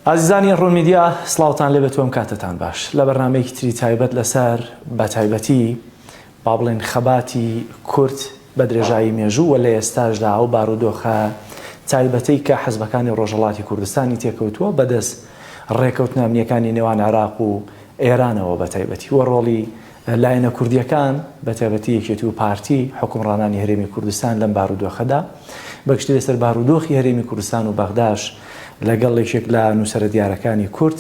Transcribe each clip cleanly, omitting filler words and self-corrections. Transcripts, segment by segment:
عزیزانی ڕۆمیدیا سڵاوتان لێ بێتوەم کاتتان باش لە بەرنامەیەکی تری تایبەت لەسەر بە تایبەتی با بڵێن خەباتی کورد بە درێژایی مێژوو و لە ئێستاشدا ئەو بارودۆخە تایبەتەی کە حەزبەکانی ڕۆژهەڵاتی کوردستانی تێکەوتووە بەدەست ڕێکەوتنە ئەمنیەکانی نێوان عێراق و ئێرانەوە بە تایبەتی وە ڕۆڵی لایەنە کوردیەکان بە تایبەتی یەکێتی و پارتی حکومڕانانی هەرێمی کوردستان لەم بارودۆخەدا بەگشتی لەسەر بارودۆخی هەرێمی کوردستان و بەغداش لەگەڵ یەکێک لە نووسەرە دیارەکانی کورد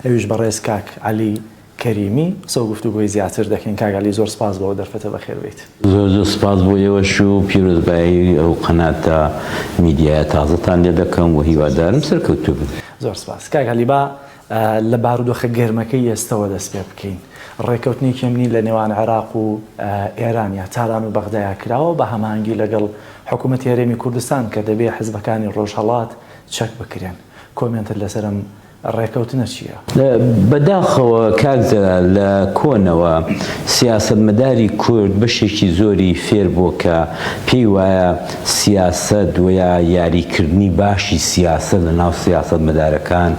ئەویش بەڕێز کاک عەلی کەریمی قسە و گفتوگۆی زیاتر دەکەین. کاک عەلی زۆر سپاس بەوە دەرفەتە بەخێر بێت. زۆر سپاس بۆ ئێوەش و پیرۆزبایی ئەو قەناتە میدیایە تازەتان لێ دەکەم و هیوادارم سەرکەوتوو بن. زۆر سپاس. کاک عەلی با لە بارودۆخە گەرمەکەی ئێستەوە دەست پێ بکەین. ڕێکەوتنی کەمنی لە نێوان عێراق و ئێرانیا تاران و بەغدایە کراوە بە هەماهەنگی لەگەڵ حکوومەتی هەرێمی کوردستان کە دەبێ حزبەکانی ڕۆژهەڵات چەک بکرێن. کۆمنتت لەسەرم ڕێکەوتنە چییە؟ بەداخەوە کاکزەرا لە کۆنەوە سیاسەتمەداری کورد بەشێکی زۆری فێر بووە کە پێی وایە سیاسەت ویا یاریکردنی باشی سیاسەت لە ناو سیاسەتمەدارەکان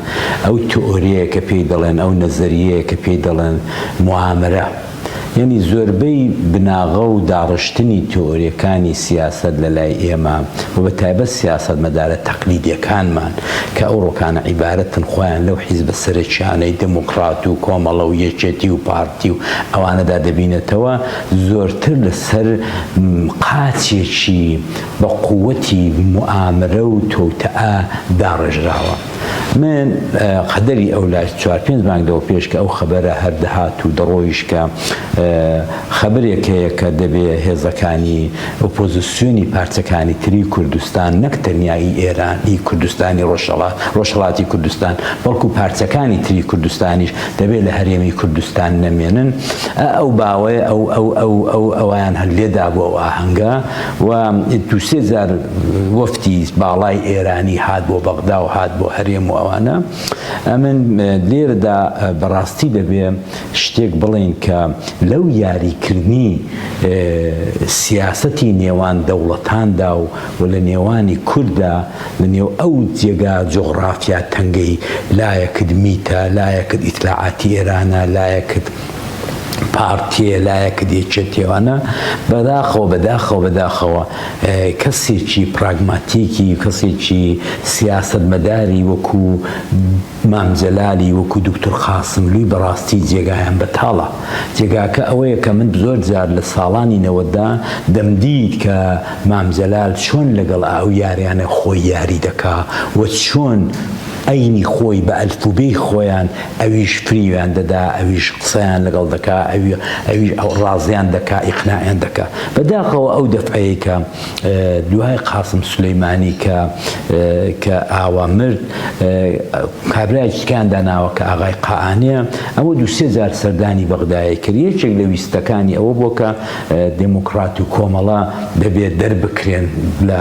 ئەو تئۆریەیە کە پێی دەڵێن ئەو نەزەریەیە کە پێی دەڵێن موامرە، یعنی زۆربەی بناغە و داڕشتنی تئۆریەکانی سیاسەت لە لای ئێمە و بە تایبەت سیاسەتمەدارە تەقلیدیەکانمان کە ئەو ڕۆکانە عیبارەتن خۆیان لەو حیزبە سەرچیانەی دموکرات و کۆمەڵە و یەکێتی و پارتی و ئەوانەدا دەبینێتەوە زۆرتر لەسەر قاچێکی بە قووەتی موامرە و تۆتەئە داڕێژراوە. من قەدەری ئەو لای 4-5 مانگەوە پێش کە ئەو خەبەرە هەردەهات و دەڕۆیش کە خەبەرێک هەیە کە دەبێت هێزەکانی ئۆپۆزیسیۆنی پارچەکانی تری کوردستان نەک تەنیایی ئێرانی کوردستانی ڕۆژهەڵاتی کوردستان بەڵکو پارچەکانی تری کوردستانیش دەبێت لە هەرێمی کوردستان نەمێنن. ئەو باوەیە ئەویان هەر لێدا بۆ ئەو ئاهەنگە و 2-3 وەفتی باڵای ئێرانی هات بۆ بەغدا و هات بۆ هەرێم و ئەوانە. من لێرەدا بەڕاستی دەبێ شتێک بڵێن کە لەو یاریکردنی سیاسەتی نێوان دەوڵەتاندا و لە نێوانی کووردا لە نێو ئەو جێگا جۆغڕافیا تەنگەی لایەکت میتە، لایەکت ئیتلاعاتی ئێرانە، لایەکت پارتیە، لایەکە دێچێتێوانە بەداخەوە کەسێکی پراگماتیکی کەسێکی سیاسەتمەداری وەکو مامجەلالی وەکو دکتۆر قاسملووی بەڕاستی جێگایان بەتاڵە. جێگاکە ئەوەیە کە من زۆر جار لە ساڵانی نەوەدا دەمدید کە مامجەلال چۆن لەگەڵ ئەو یاریانە خۆی یاری دەکا و چۆن ئەینی خۆی بە ئەلفوبەی خۆیان ئەویش فریویان دەدا، ئەویش قسەیان لەگەڵ دەکا، ئەویش ڕازیان دەکا، ئیقناعیان دەکا. بەداخەوە ئەو دەفعەیە کە دوای قاسم سولەیمانی کە ئاوا مرد کابرایەکیان داناوە کە ئاغای قائانەیە، ئەوە 2-3 جار سەردانی بەغدایە کرد. یەکێک لە ویستەکانی ئەوە بووە کە دموکرات و کۆمەڵە دەبێت دەربکرێن لە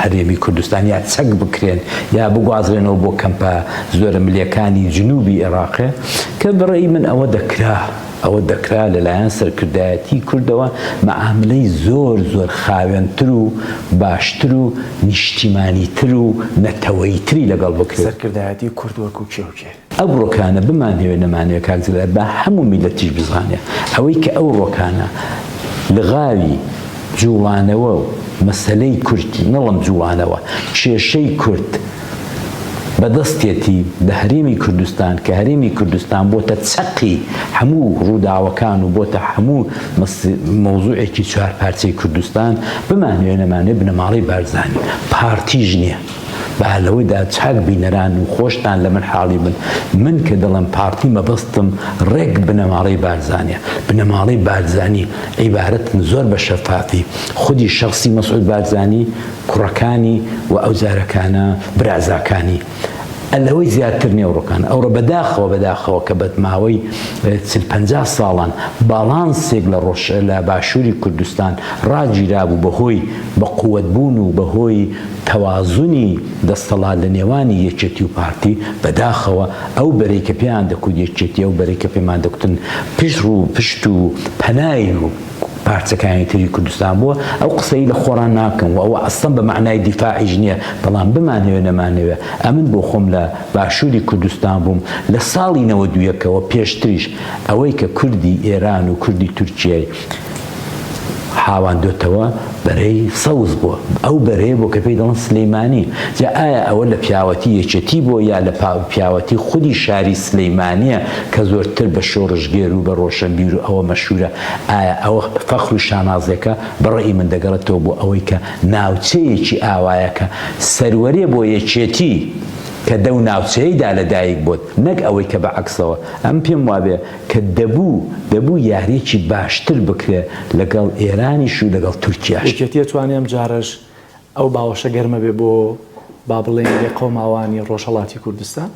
هەرێمی کوردستان یا چەک بکرێن یا بگوازرێنەوە بۆ کەمپە زۆرە ملیەکانی جنوبی عێراقێ کە بەڕێی من ئەوە دەکرا لەلایەن سەرکردایەتی کوردەوە مەعاملەی زۆر خاوێنتر و باشتر و نیشتیمانیتر و نەتەوەییتری لەگەڵ بکرێت. سەرکردایەتی کورد وەکو کێوکێ ئەو ڕۆکانە بمانەوێ نەمانەوێت کاکزەلا بە هەموو میلەتیش بزانێ ئەوەی کە ئەو ڕۆکانە لەغاوی جوڵانەوە و مەسەلەی کورتی نەڵم جوڵانەوە کێشەی کورد بەدەستێتی لە هەرێمی کوردستان کە هەرێمی کوردستان بۆتە چەقی هەموو ڕووداوەکان و بۆتە هەموو مەوزوعێکی 4 پارچەی کوردستان بمانوێ نەمانوێ بنەماڵەی بارزانی پارتیژ نییە. بە لەوەیدا چاک بینەران و خۆشتان لە من حاڵی بن. من کە دەڵم پارتی مەبەستم ڕێک بنەماڵەی بارزانیە. بنەماڵەی بارزانی عیبارەتن زۆر بە شەفافی خودی شخصی مەسعود بارزانی، کوڕەکانی و ئەو جارەکانە برازاکانی ئەلەوەی زیاتر نێوڕۆکان ئەوڕە بەداخەوە کە بەدماوەی 40-50 ساڵان باڵانسێک لە باشووری کوردستان ڕاگیرابوو بەهۆی بەقووەتبوون و بەهۆی تەوازونی دەستەڵات لە نێوانی یەکێتی و پارتی. بەداخەوە ئەو بەرەی کە پێیان دەکوت یەکێتی ئەو بەرەی کە پێمان دەکوتن پشت و پەنای و پارچەکانی تری کوردستان بووە ئەو قسەی لە خۆران ناکەم و ئەوە ئەسڵەن بە معنای دیفاعیش نییە بەڵام بمانەوێ نەمانەوێ ئەمن بۆ خۆم لە باشووری کوردستان بووم لە ساڵی 92ەوە پێشتریش ئەوەی کە کوردی ئێران و کوردی تورکیای حاواندۆتەوە بەرەی سەوز بووە ئەو بەرەیە بۆ کە پێی دەڵێن سلەیمانی جا ئایا ئەوە لە پیاوەتی یەکێتی بۆ یا لە پیاوەتی خودی شاری سلەیمانیە کە زۆرتر بە شۆڕژگێر و بە ڕۆشنبیر و ئەوە مەشهورە ئایا ئەوە فەخر و شانازەکە بەڕێی من دەگەڕێتەوە بۆ ئەوەی کە ناوچەیەکی ئاوایە کە سەروەرێ بۆ یەکێتی کە دە و ناوچەیەدا لەدایک بوت نەک ئەوەی کە بەعەکسەوە ئەم پێم وابێ کە دەبوو یاریێکی باشتر بکرێ لەگەڵ ئێرانیش و لەگەڵ تورکیاش یەکێتی توانێم جارش ئەو باوەشە گەرمە بێ بۆ با بڵێن لێ قەوماوانی ڕۆژهەڵاتی کوردستان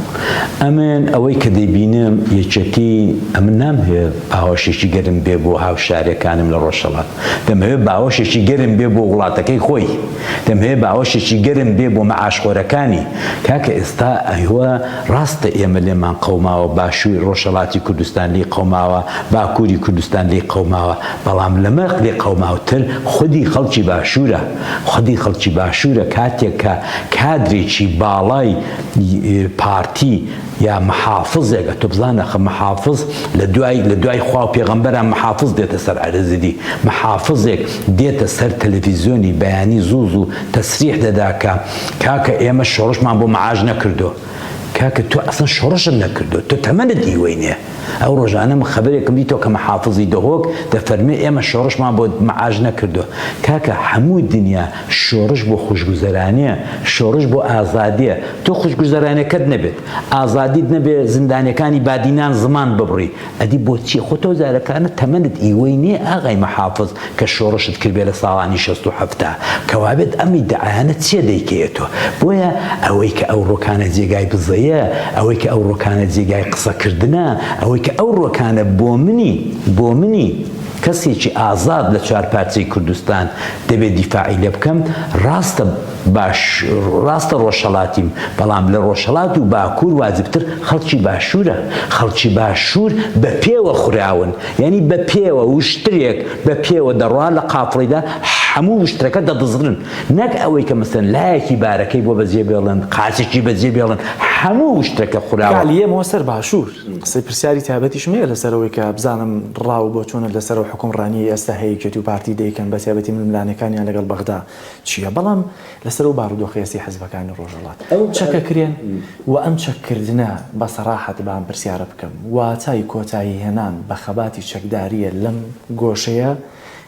ئەمن ئەوەی کە دەیبینم یەکێتی ئەمن نامهێ باوەشێکی گەرم بێ بۆ هاوشارەکانم لە ڕۆژهەڵات دەمەوێت باوەشێکی گەرم بێ بۆ وڵاتەکەی خۆی دەمەوێت باوەشێکی گەرم بێ بۆ مەعاشخۆرەکانی کاکە ئێستا ئەیوە ڕاستە ئێمە لێمان قەوماوە باشووری ڕۆژهەڵاتی کوردستان لێ قەوماوە باکووری کوردستان لێ قەوماوە بەڵام لەمە لێ قەوماوتر خودی خەڵکی باشوورە کاتێک کە کادرێکی باڵای پارتی یا محافظێکە تۆ بزانە خە محافظ لە دوای خوا و پێغەمبەرە محافظ دێتە سەر عەرزدی محافظێک دێتە سەر تەلەڤیزیۆنی بەیانی زوز و تەسریح دەدا کە کاکە ئێمە شۆڕشمان بۆ مەعاژ نەکردو کاکە تۆ ئەسڵەن شۆڕشت نەکردو تۆ تەمەنت هیوەی نییە ئەو ڕۆژانە من خەبەرێکم دیتەوە کە محافظی دەهۆک دەفەرمێ ئێمە شۆڕشمان بۆ مەعاژ نەکردو کاکە هەموو دنیا شۆڕش بۆ خوشگوزەرانیە شۆڕش بۆ ئازادیە تۆ خوشگوزەرانیەکەت نەبێت ئازادیت نەبێ زیندانیەکانی بادینان زمان ببڕی ئەدی بۆچی خۆ تۆ جارەکانە تەمەنت هیوەی نییە ئاغای محافظ کە شۆڕشت کردبێ لە ساڵانی 67 کەوابێت ئەمی دەعایانە چێ دەیکەیەتەوە بۆیە ئەوەی کە ئەو ڕۆکانە جێگای بزەیە ئەوەی کە ئەو ڕۆکانە جێگای قسەکردنە ئەوەی کە ئەو ڕۆکانە بۆ منی کەسێکی ئازاد لە چوارپارچەی کوردستان دەبێت دیفاعی لێ بکەم ڕاستە ڕۆژهەڵاتیم بەڵام لە ڕۆژهەڵات و باکوور واجبتر خەڵکی باشوور بە پێوە خوراون یعنی بە پێوە وشترێک بە پێوە دەڕوا لە قافڵیدا هەموو وشترەکە دەدزڕن نەک ئەوەی کە مەسەن لایەکی بارەکەی بۆ بەجێ بێڵن قاچێکی بەجێ بێڵن هەموو وشترەکە خوراوە لێمەوە سەر باشوور قسەی پرسیاری تایبەتیش مەیە لەسەرەوەی کە بزانم ڕاو بۆ چۆنە لەسەر حکومڕانی ئێستا هەیەکێتی و پارتی دەیکەن بە تایبەتی ململانەکانیان لەگەڵ بەغدا چییە بەڵام لەسەر و بارودۆخی حیزبەکانی ڕۆژهەڵات چەکەکرێن و ئەم چەککردنە بە سەراحەت بام پرسیارە بکەم واتای کۆتایی هێنان بە خەباتی چەکداریە لەم گۆشەیە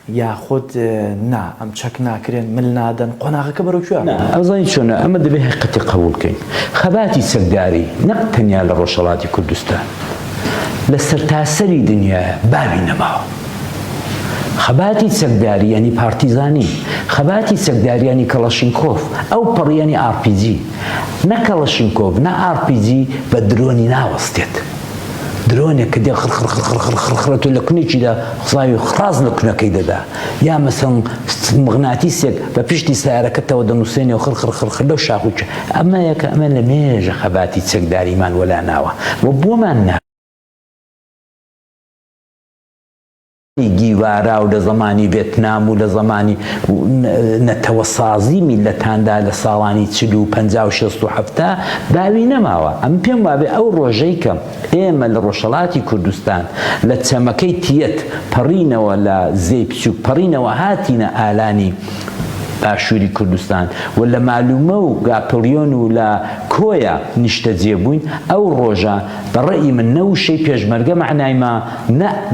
یاخود نا ئەم چەک ناکرێن مل نادەن قۆناغەکە بەرەوکوێ ئەزانی چۆنە ئەمە دەبێت حقیقەتی قبول بکەین خەباتی چەکداری نەک تەنیا لە ڕۆژهەڵاتی کوردستان لە سەرتاسەری دنیایە باوی نەماوە خەباتی چەکداری ینی پارتیزانی خەباتی چەکداری ینی کەڵەشینکۆف ئەو پەڕیانی RPG نە کەڵەشینکۆف نە RPG بە درۆنی ناوەستێت درۆنێک کە دێ خڕخڕخڕخڕەوە لە کونێکیدا خزاوی خراز لە کونەکەی دەدا یا مەسەڵ مغناتیسێک بە پشتی سیارەکەتەوە دەنووسێنێ و خڕخڕخڕ لەو شاخوچە ئەمە یەکە ئەمە لە مێژە خەباتی چەکداریمان وەلا ناوە بۆ بۆمان نا گیوارا و لە زمانی ڤێتنام و لە زمانی نەتەوەسازی میلەتاندا لە ساڵانی 40 و 50 و 67 باوی نەماوە ئەم پێم وابێ ئەو ڕۆژەی کە ئێمە لە ڕۆژهەڵاتی کوردستان لە چەمەکەی تیەت پەڕینەوە لە زەی بچووک پەڕینەوە هاتینە ئالانی باشووری کوردستان و لە مالومە و گاپڵیۆن و لە کۆیە نیشتەجێ بووین ئەو ڕۆژە بەڕێی من نەوشەی پێشمەرگە معنایمە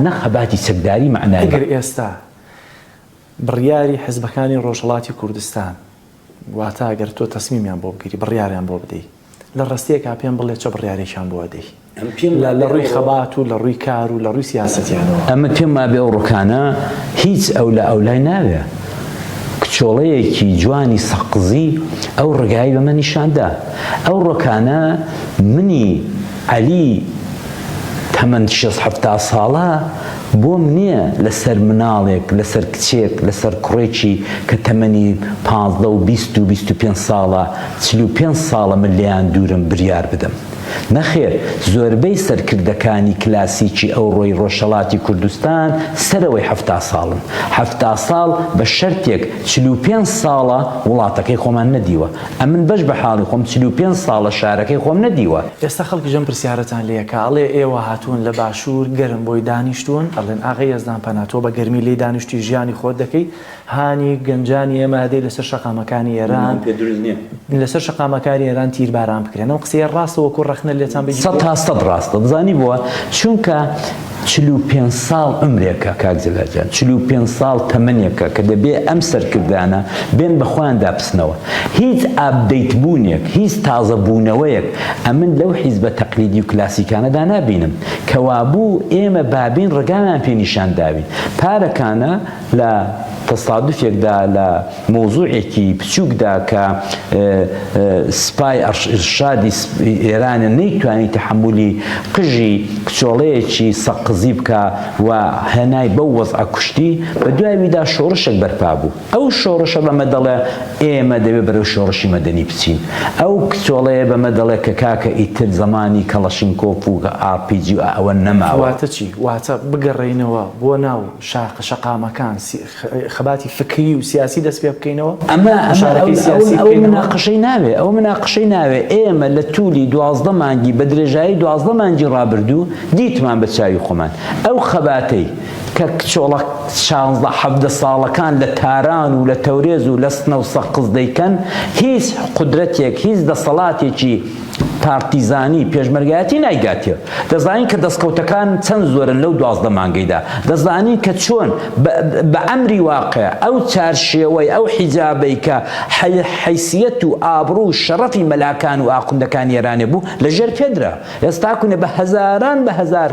نە خەباتی چەکداری معنای ئەگەر ئێستا بڕیاری حیزبەکانی ڕۆژهەڵاتی کوردستان واتە ئەگەر تۆ تەسمیمیان بۆ بگیری بڕیاریان بۆ بدەی لە ڕاستیەکە پێم بڵێ چه بڕیارێکیان بۆ دەی لە ڕووی خەبات و لە ڕووی کار و لە ڕووی سیاسەتیانەوە ئەمە پێم وابێ ئەو ڕووکانە هیچ ئەولای ناوێ کچۆڵەیەکی جوانی سەقزی ئەو ڕگایی بە من نیشاندا ئەو ڕۆکانە منی عەلی تەمەن 60-70 ساڵە بۆم نییە لەسەر مناڵێک لەسەر کچێک لەسەر کوڕێکی کە تەمەنی 15 و 20 و 25 ساڵە 45 ساڵە من لێیان دوورم بریار بدەم نەخێر زۆربەی سەرکردەکانی کلاسیکی ئەو ڕۆی ڕۆژهەڵاتی کوردستان سەرەوەی 70 ساڵن. 70 ساڵ بە شەرتێک 45 ساڵە وڵاتەکەی خۆمان نەدیوە. ئەمن بەش بە حاڵی خۆم 45 ساڵە شارەکەی خۆم نەدیوە. ئێستا خەڵکی ژەم پرسیارەتان لێکە ئەڵێ ئێوە هاتوون لە باشوور گەرم بۆی دانیشتوون، ئەڵێن ئاغای یەزدان پەنا تۆ بە گەرمی لێ دانیشتی ژیانی خۆت دەکەی، هانی گەنجانی ئێمە دەی لەسەر شەقامەکانی ئێران لەسەر شەقامەکانی ئێران تیرباران بکرێن. ئەو قسەیە ڕاستە وەکو ڕەخنە لێتان بگیرێت؟ 100% ڕاستە. دەزانی بووە چونکە 45 ساڵ ئەمرێکە کاک جەلال، 45 ساڵ تەمەنێکە کە دەبێ ئەم سەرکردانە بێن بە خۆیان داپسنەوە. هیچ ئابدەیت بوونێک، هیچ تازە بوونەوەیەک ئەمن لەو حیزبە تەقلیدی و کلاسیکانەدا نابینم کەوابوو ئێمە بابین ڕگامان پێ نیشان داوین. پارەکانە لە تەسادفێکدا لە مۆزوعێکی بچووکدا کە سپای ئەرشادی ئێرانە نەیتوانی تەحملی قژی کچۆڵەیەکی سەقزی بکە و هێنای بەو وەزع کوشتی، بە دواییدا شۆڕشێک بەرپا بوو. ئەو شۆڕشە بەمە دەڵێ ئێمە دەبێت بەرەو شۆڕشی مەدەنی بچین. ئەو کچۆڵەیە بەمە دەڵێ کە کاکە ئیتر زمانی کەڵەشینکۆف و RPG و ئەوە نەماوە. واتە چی؟ واتە بگەڕێینەوە بۆ ناو شەقامەکان، خەباتی فکری و سیاسی دەست پێ بکەینەوە؟ ئەو مناقشەی ناوێ، ئەو مناقشەی ناوێ. ئێمە لە توولی 12 مانگی بە درێژایی 12 مانگی ڕابردوو دیتمان بە چاوی خۆمان ئەو خەباتەی کە کچۆڵە 16-17 ساڵەکان لە تاران و لە تەورێز و لە سنە و سەقز دەیکەن، هیچ قودرەتێک، هیچ دەسەڵاتێکی پارتیزانی پێشمەرگایەتی نایگاتێ. دەزانین کە دەستکەوتەکان چەند زۆرن لەو 12 مانگەیدا. دەزانین کە چۆن بە ئەمری واقع ئەو چارشێوەی ئەو حیجابەی کە حیسیەت و ئابڕوو و شەڕەفی مەلاکان و ئاخوندەکانی ئێرانێ بوو لەژێر پێدرا. ئێستا کوونێ بە هەزاران بە هەزار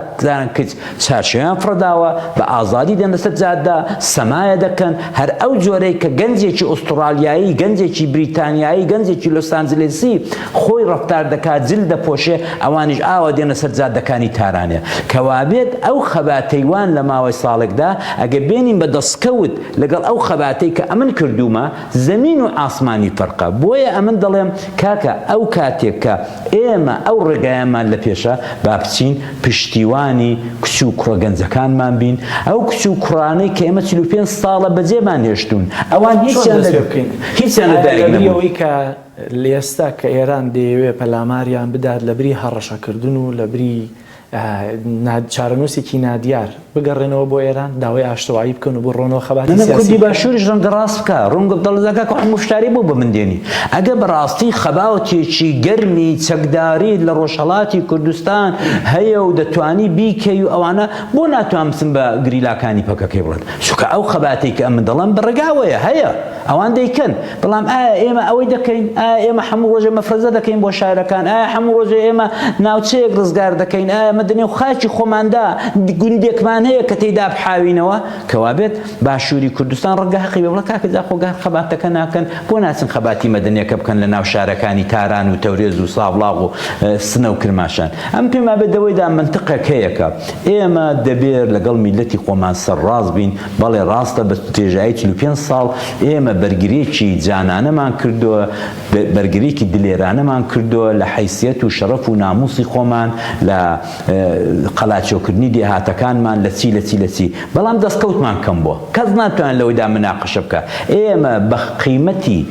کچ چارشێویان فڕداوە، بە ئازادی دێن لەسەر جاددا، سەمایە دەکەن. هەر ئەو جۆرەی کە گەنجێکی ئوسترالیایی، گەنجێکی بریتانیایی، گەنجێکی لۆس ئانجلێسی خۆی ڕەفتار دەکات، جل دەپۆشێ، ئەوانیش ئاوا دێنە سەر جادەکانی تارانێ. کەوابێت ئەو خەباتەیوان لە ماوەی ساڵێکدا ئەگە بێنین بە دەستکەوت لەگەڵ ئەو خەباتەی کە ئەمن کردومە، زەمین و ئاسمانی فەرقە. بۆیە ئەمن دەڵێم کاکە ئەو کاتێک کە ئێمە ئەو ڕێگایەمان لە پێشە با بچین پشتیوانی کچ و کوڕە گەنجەکانمان بین. ئەو کچ و کوڕانەی کە ئێمە 45 ساڵە بەجێمان هێشتون، ئەوان هیچیان لەدایک نەبوون. کە لێستا کە ئێران دەیەوێت پەلاماریان بدات لە بری هەڕەشەکردن و لە بری چارەنووسێکی نادیار بگەڕێنەوە بۆ ئێران، داوای ئاشتەوایی بکەن و بۆ ڕۆنەوە خەباتی سیاسی. کوردی باشووریش ڕەنگە ڕاست بکە، ڕوونگە دەڵێزەکە کە مشتاری بوو بە من دێنی. ئەگە بەڕاستی خەباوتێکی گەرمی چەکداری لە ڕۆژهەڵاتی کوردستان هەیە و دەتوانی بیکەی و ئەوانە بۆ ناتوان بچن بە گریلاکانی پەکەکەی بڵێن. چونکە ئەو خەباتی کە ئەمە دەڵێن بەڕێگاوەیە هەیە، ئەوان دەیکەن. بەڵام ئایا ئێمە ئەوەی دەکەین؟ ئایا ئێمە هەموو ڕۆژێ مەفرەزە دەکەین بۆ شاعرەکان؟ ئایا هەموو ڕۆژێ ئێمە ناوچەیەک ڕزگار دەکەین؟ ئایا مەدەنێ و خاکی خۆماندا گوندێکمان هەیە کە تێیدا بحاوینەوە؟ کەوابێت باشووری کوردستان ڕەنگە حەقی بێ بڵێ کاکە جا خۆگار خەباتەکە ناکەن، بۆ ناچن خەباتی مەدەنیەکە بکەن لە ناو شارەکانی تاران و تەورێز و ساڵاغ و سنە و کرماشان. ئەم پێما بێت دەوەیدا منتقێک هەیەکە ئێمە دەبێت لەگەڵ میلەتی خۆمان سەرڕاست بین. بەڵێ ڕاستە بە درێژایی 45 ساڵ ئێمە بەرگریەکی جانانەمان کردووە، بەرگریەکی دلێرانەمان کردووە لە حیسیەت و شەرەف و ناموسی خۆمان، لە قەلاچۆکردنی دێهاتەکانمان، لە چی. بەڵام دەستکەوتمان کەم بووە، کەس ناتوانێت لەوەیدا مناقشە بکە. ئێمە بە قیمەتی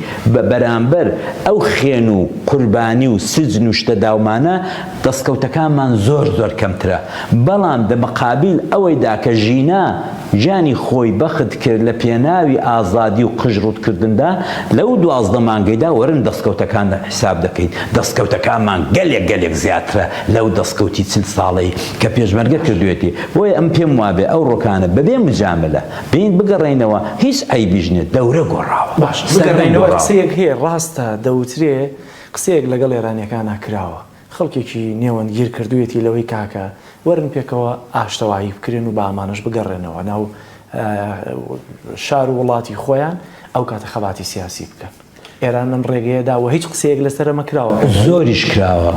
بەرامبەر ئەو خێن و قوربانی و سجن و شتە داومانە دەستکەوتەکانمان زۆر کەمترە. بەڵام دەمەقابل ئەوەیدا کە ژینا ژیانی خۆی بەخت کرد لە پێناوی ئازادی و قژڕوتکردندا، لەو 12 مانگەیدا وەرن دەستکەوتەکان حساب دەکەین. دەستکەوتەکانمان گەلێک زیاترە لەو دەستکەوتی 40 ساڵەی کە پێشمەرگە کردوێتی. بۆیە ئەم پێم وابێ ئەو ڕۆکانە بەبێ مجاملە بین بگەڕێنەوە، هیچ عیبیش نیە، دەورە گۆڕاوە. باش بگەڕێنەوە. قسەیەک هەیە ڕاستە، دەوترێ قسەیەک لەگەڵ ئێرانیەکان ناکراوە، خەڵکێکی نێوەندگیر کردوێتی لەوەی کاکە وەرن پێکەوە ئاشتەوایی بکرێن و بە ئامانش بگەڕێنەوە ناو شار و وڵاتی خۆیان، ئەو کاتە خەباتی سیاسی بکەن. ئێران لەم ڕێگەیەدا و هیچ قسەیەک لەسەر ئەمە کراوە زۆریش کراوە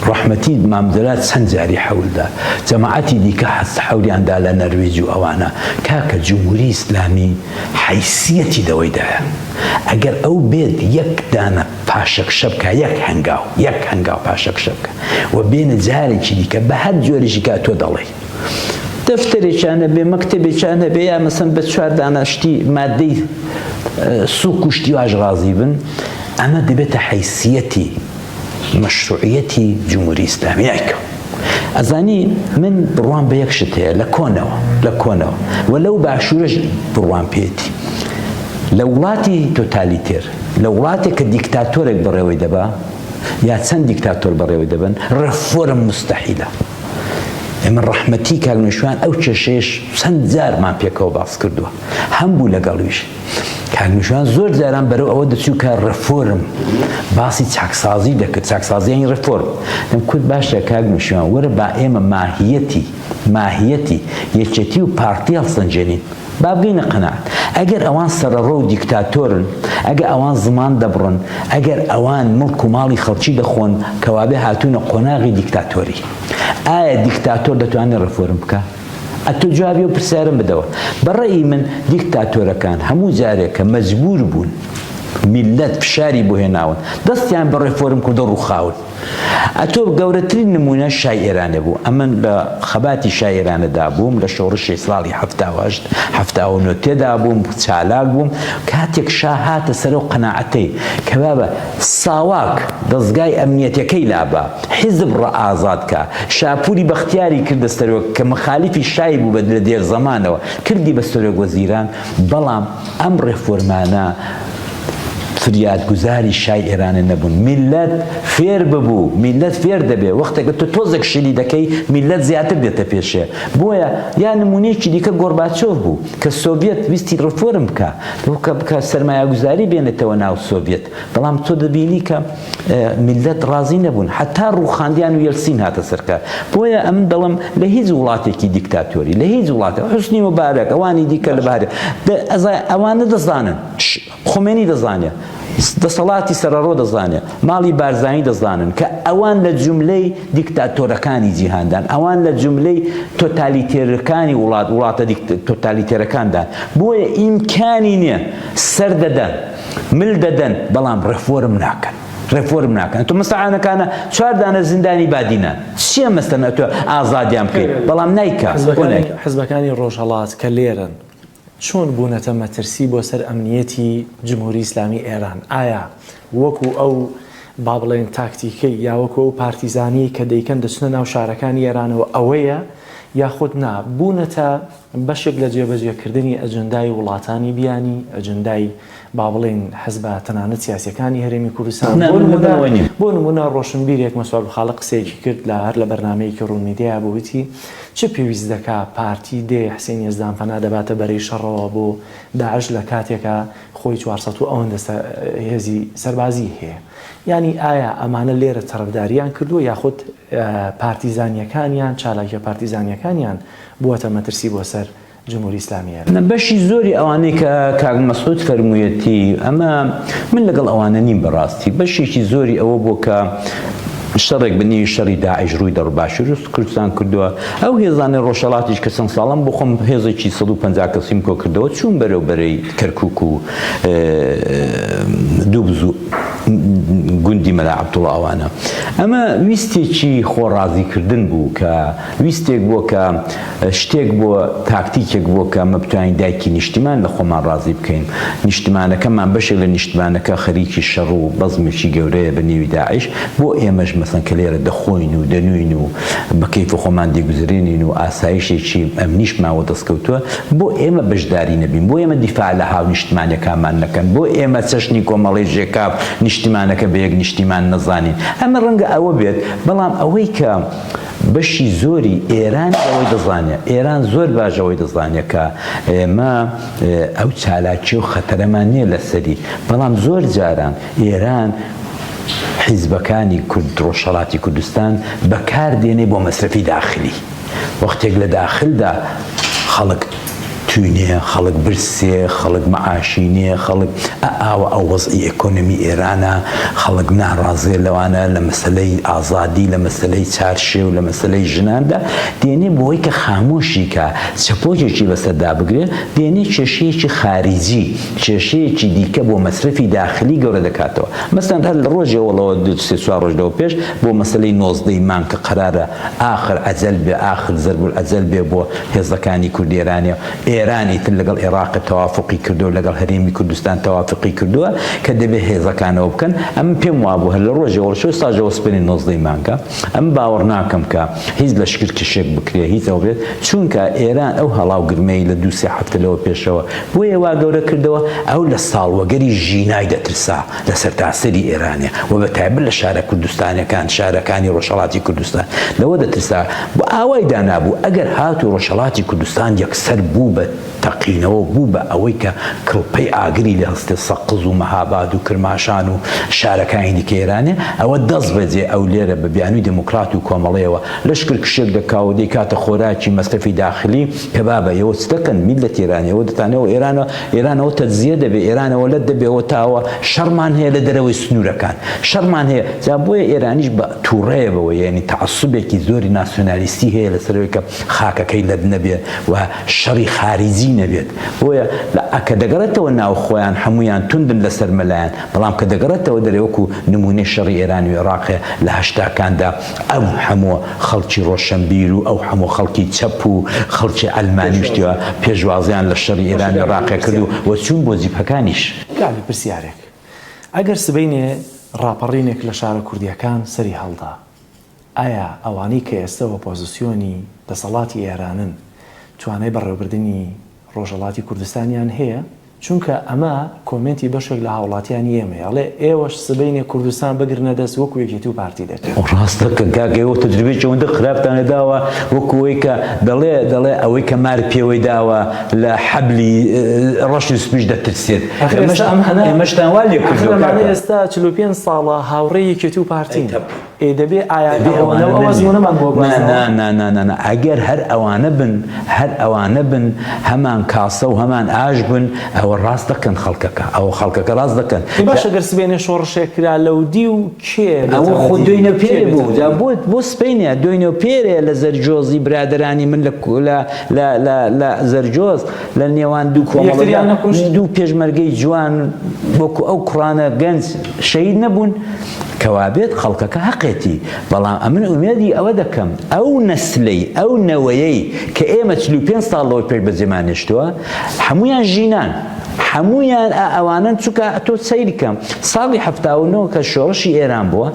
ڕەحمەتی مامدەلات چەند جاری حەولدا جەماعەتی دیکە حەولیاندا لە نەروێج و ئەوانە کاکە جمهوری ئیسلامی حیثیەتی دەوەیدایە ئەگەر ئەو بێت یەک دانە پاشەکشە بکە یەک هەنگاو پاشەکشە بکە و بێنە جارێکی دیکە بە هەر جۆرێکی کا تۆ دەڵێ دەفتەرێکیانە بێ مەکتەبێکیانە بێ یا مەسەن بە 4 دانە شتی مادەی سووک و شتی واژ ڕازی بن ئەمە دەبێتە حیثیەتی مەشروعیەتی جمهوری ئیسلامی نایکە ئەزانی من بڕوان بە یەک شت هەیە لە کۆنەوە و لەو باشوورەش بڕوان پێێتی لە وڵاتی تۆتالیتێر لە وڵاتێک کە دیکتاتۆرێک بەڕێوەی دەبا یا چەند دیکتاتۆر بەڕێوەی دەبن ڕەفۆرم مستەحیلە ئێمە ڕەحمەتی کاگنوێشوان ئەو کێشەیەش چەند جارمان پێکەوە باس کردووە هەمبوو لەگەڵویش کاگنوێشوان زۆر جاران بەرەو ئەوە دەچوو کە ڕەفۆرم باسی چاکسازی دەکرد چاکسازیانی ڕەفۆرم دەم کورد باشە کاگنوێشوان وەرە با ئێمە ماهیەتی یەکێتی و پارتی هەڵسەنجێنین با بگەینە قەناعەت ئەگەر ئەوان سەرەڕۆ و دیکتاتۆرن ئەگەر ئەوان زمان دەبڕن ئەگەر ئەوان مڵک و ماڵی خەڵکی دەخۆن کەوابێ هاتوونە قۆناغی دیکتاتۆری ئایا دیکتاتۆر دەتوانێت ڕەفۆرم بکە؟ ئەتۆ جوابی و پرسیارم بدەوە بەڕێی من دیکتاتۆرەکان هەموو جارێک کە مەجبور بوون میلەت فشاری بۆ هێناون دەستیان بە ڕێفۆرم کردە ڕووخاون ئەتۆ گەورەترین نمونە شای ئێرانە بوو ئەمن لە خەباتی شای ئێرانەدا بووم لە شۆڕشی ساڵی 1970 تێدا بووم چالاک بووم کاتێک شا هاتە سەر و قەناعەتەی کە بابە ساواک دەستگای ئەمنیەتەکەی لابە حیزب ڕەئازادکە شاپوری بەختیاری کردە سەرۆک کە مخالیفی شای بوو بە دێر زەمانەوە کردی بە سەرۆک وەزیران بەڵام ئەم ڕێفۆرمانە فریادگوزاری شای ئێرانە نەبوون میلەت فێر ببوو میلەت فێر دەبێ وەختێکە تۆ تۆزێک شلی دەکەی میلەت زیاتر دێتە پێشێ بۆیە یا نمونەیەکی دیکە گۆرباچۆڤ بوو کە سۆڤێت ویستی ڕەفۆرم بکە سەرمایه‌گوزاری بێنێتەوە ناو سۆڤێت بەڵام تۆ دەبینی کە میلەت ڕازی نەبوون حتا ڕووخاندیان و یەلسین هاتە سەرکار بۆیە ئەم دەڵم لە هیچ وڵاتێکی دیکتاتۆری لە هیچ وڵاتێک حوسنی مبارەک ئەوانی دیکە لە بارێ ئەوانە دەزانن خۆمێنی دەزانێت دەسەڵاتی سەرەڕۆ دەزانێت ماڵی بارزانی دەزانن کە ئەوان لە جوملەی دیکتاتۆرەکانی جیهاندان ئەوان لە جوملەی تۆتالیتێرەکانی وڵاتە تۆتالیتێرەکاندان بۆیە ئیمکانی نییە سەر دەدەن مل دەدەن بەڵام ڕێفۆرم ناکەن تۆ مەستەعانەکانە 4 دانە زیندانی بادینان چییە مەستەنە تۆ ئازادیان بکەیت بەڵام نایکە حزبەکانی ڕۆژهەڵات کە لێرن چۆن بوونەتە مەترسی بۆ سەر ئەمنیەتی جمهوری ئیسلامی ئێران ئایا وەکو ئەو با بڵێن تاکتیکەی یا وەکو ئەو پارتیزانی کە دەیکەن دەچنە ناو شارەکانی ئێرانەوە ئەوەیە یاخود نا بوونەتە بەشێک لە جێبەجێکردنی ئەجندای وڵاتانی بیانی ئەجندای با بڵێن حزبە تەنانەت سیاسیەکانی هەرێمی کوردستان بۆ نمونە ڕۆشنبیرێک مەسواد بخاڵە قسەیەکی کرد لە هەر لە بەرنامەیەکی ڕوونمیدیە بۆویتی چه پێویست دەکا پارتی دێ حسێن یەزدان پەنا دەباتە بەرەی شەڕەوە بۆ داعش لە کاتێکە خۆی 400 و ئەوەندە هێزی سەربازی هەیە ینی ئایا ئەمانە لێرە تەرەفداریان کردووە یاخود پارتیزانیەکانیان چالاکیە پارتیزانیەکانیان بووەتە مەترسی بۆ سەر جمهوری ئیسلامیە بەشی زۆری ئەوانەی کە کاک مەسعود فەرموویەتی ئەمە من لەگەڵ ئەوانە نیم بەڕاستی بەشێکی زۆری ئەوە بۆ کە شەڕێک بنی شەڕی داعش ڕووی دەڕ باشوور کوردستان کردووە ئەو هێزانە ڕۆژهەڵاتیش کە چەند ساڵم بۆ خۆم هێزێکی 150 کەسیم کۆ کردەوە چوون بەرەوبەرەی کەرکووک و دووبز و گوندی مەلا عەبدوڵڵا ئەوانە ئەمە ویستێکی خۆڕازیکردن بوو کە ویستێک بووە کە شتێک بووە تاکتیکێک بووە کە ئەمە بتوانین دایکی نیشتمان لە خۆمان ڕازی بکەین نیشتمانەکەمان بەشێک لە نیشتمانەکە خەریکی شەڕ و بەزمێکی گەورەیە بە نێوی داعش بۆ ئێمەش مەسەن کە لێرە دەخۆین و دەنوین و بە کەیف و خۆمان دێگوزرێنین و ئاسایشێکی ئەمنیشماوە دەستکەوتووە بۆ ئێمە بەشداری نەبین بۆ ئێمە دیفاع لە هاو نیشتمانەکانمان نەکەن بۆ ئێمە چەشنی کۆمەڵی ژێکا نیشتیمانەکە بە یەک نیشتیمان نەزانین ئەمە ڕەنگە ئەوە بێت بەڵام ئەوەی کە بەشی زۆری ئێران ئەوەی دەزانێت ئێران زۆر باش ئەوەی دەزانێت کە ئێمە ئەو چالاکی و خەتەرەمان نییە لەسەری بەڵام زۆر جاران ئێران حیزبەکانی کورد ڕۆژهەڵاتی کوردستان بەکاردێنێ بۆ مەسرەفی داخلی وەختێک لە داخلدا خەڵک توینێ خەڵک برسێ خەڵک مەعاشینێ خەڵک ئاوە ئەو وەزئی ئەکۆنمی ئێرانە خەڵک ناڕازێ لەوانە لە مەسلەی ئازادی لە مەسلەی چارشێ و لە مەسلەی ژناندا دێنێ بۆی کە خامۆشی کە چەپۆکێکی بەسەردا بگرێ دێنێ کێشەیەکی خارجی کێشەیەکی دیکە بۆ مەصرفی داخلی گەورە دەکاتەوە مەسەڵەن هەر لە ڕۆژێوەڵەوە 3-4 ڕۆژ لەوە پێش بۆ مەسلەی 19 مان کە قەرارە ئاخر ئەجەل بێ ئاخر زەربول ئەجەل بێ بۆ هێزەکانی کوردی ئێرانیە ئێرانی تر لەگەڵ عێراق تەوافقی کردو لەگەڵ هەرێمی کوردستان تەوافقی کردووە کە دەبێت هێزەکانەوە بکەن ئەم پێم وابوو هەر لە ڕۆژێوەڵە شۆ ساژەوە سپێنی 19 مانکە ئەم باوەڕ ناکەم کە هیچ لەشکر کشێک بکرێ هیچ ئەو بێت چونکە ئێران ئەو هەڵاو گرمەی لە 2-3 هەفتە لەوە پێشەوە بۆ ێوا گەورە کردەوە ئەو لە ساڵوەگەری ژینای دەترسا لە سەرتاسەری ئێرانێ و بە تایبەت لە شارە کوردستانەکان شارەکانی ڕۆژهەڵاتی کوردستان لەوە دەترسا بۆ ئاوای دانابوو ئەگەر هاتو ڕۆژهەڵاتی کوردستان یەکسەر بوو بە تەقینەوە بوو بە ئەوەی کە کڵپەی ئاگری لە هەستێ سەقز و مەهاباد و کرماشان و شارەکانی دیکە ئێرانێ ئەوە دەست بەجێ ئەو لێرە بە بیانووی دموکرات و کۆمەڵەیەوە لەشکر کشێک دەکاو و دەیکاتە خۆراکی مەصرفی داخلی کە بابە ئێوە چ دەکەن میلەت ئێرانیەوە دەتانەوە ئێرانەوە تەجزیە دەبێ ئێرانەوە لەت دەبێەوە تاوە شەڕمان هەیە لە دەرەوەی سنوورەکان شەڕمان هەیە جا بۆیە ئێرانیش بە تووڕەیە بەوە یعنی تەعەسسوبێکی زۆری ناسیۆنالیستی هەیە لەسەرەوەی کە خاکەکەی لەت نەبێت و شەڕی خارجی نەبێت بۆیە کە دەگەڕێتەوە ناو خۆیان هەمویان توندن لەسەر مەلایەن بەڵام کە دەگەڕێتەوە دەرێوەکو نمونەی شەڕی ئێرانی و عێراقێ لە هەشتاکاندا ئەو هەموو خەڵکی ڕۆشنبیر و ئەو هەموو خەڵکی چەپ و خەڵکی ئەلمانی شتیوە پێشوازیان لە شەڕی ئێرانی و عێراقێ کرد و وەچوون بۆ جیبهەکانیش گالی پرسیارێک ئەگەر سبەینێ ڕاپەڕینێک لە شارە کوردیەکان سەری هەڵدا ئایا ئەوانەی کە ئێستا ئۆپۆزیسیۆنی دەسەڵاتی ئێرانن توانای بەڕێوەبردننی ڕۆژهەڵاتی کوردستانیان هەیە چونکە ئەمە کۆمنتی بەشێک لە هاوڵاتیانی ئێمەیە ئەڵێ ئێوەش سبەینێ کوردستان بگرنە دەست وەکو یەکێتی و پارتی دەکرێت ڕاستەکە کاکەوە تەجروبەیەکی ئەوەندە خراپتانە داوە وەکوەوەی کە دەڵێ ئەوەی کە مار پێوەی داوە لە حەبلی ڕەشی سپیش دەترسێت ئێمەشتان وا لێ کردووە ئێستا 45 ساڵە هاوڕێی یەکێتی و پارتین دەبێ ئایا ئەگەر هەر ئەوانە بن هەمان کاسە و هەمان ئاش بن ئەوە ڕاست دەکەن خەڵکەکە ئەوە خەڵکەکە ڕاست دەکەن باشە گەر سبێنێ شۆڕشێک کرا لەو دی و کێ ئەوە خۆ دوێنە پێرێ بوو بۆ سپەینە دوێنە پێرێ لە زەرجۆزی برادرانی من لە زەرجۆز لە نێوان دوو کۆمەڵیان دوو پێشمەرگەی جوان وەکو ئەو کوڕانە گەنج شەهید نەبوون کەوابێت خەڵکەکە حەقێتی بەڵام ئەمن ئومێدی ئەوە دەکەم ئەو نەسلەی ئەو نەوەیەی کە ئێمە 45 ساڵ لەوەی پێش بەجێمانێشتووە هەمویان ژینان هەمویان ئەوانن چووکە تۆ سەیریکەم ساڵی 79 کە شۆڕشی ئێران بووە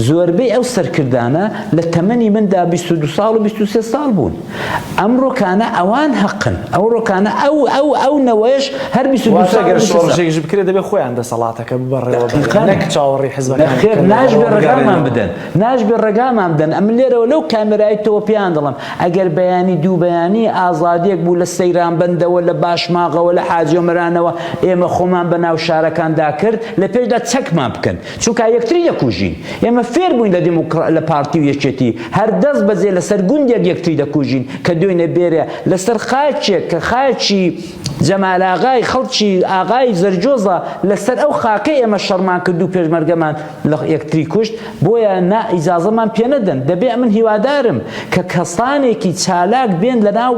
زۆربەی ئەو سەرکردانە لە تەمەنی مندا 22 ساڵ و 23 ساڵ بوون ئەم ڕۆکانە ئەوان حەقن ئەو ڕۆکانە ئەو نەوەیەش هەر 22 ساڵ شۆڕشێکیش بکرێت دەبێت خۆیان دەسەڵاتەکە ببەڕێەوە نەک چاوەڕی حیزبەکان ناژبێ ڕێگامان بدەن ئەم لێرەوە لەو کامێرای تۆ پێیان دەڵم ئەگەر بەیانی دوو بەیانی ئازادیەک بوو لە سەیران بەندەوە لە باشماغەوە لە حاجۆمەرانەوە ئێمە خۆمان بە ناو شارەکاندا کرد لە پێشدا چەکمان بکەن چونکە یەکتری دەکوژین ئێمە فێر بووین لە پارتی و یەکێتی هەر دەست بەجێ لەسەر گوندێک یەکتری دەکوژین کە دوێنێ بێرە لەسەر خاچێک کە خاچی جەمال ئاغای خەڵکی ئاغای زەرجۆزە لەسەر ئەو خاکەی ئێمە شەڕمان کرد و پێشمەرگەمان لە یەکتری کوشت بۆیە نا ئیجازەمان پێ نەدەن دەبێ من هیوادارم کە کەسانێکی چالاک بێن لەناو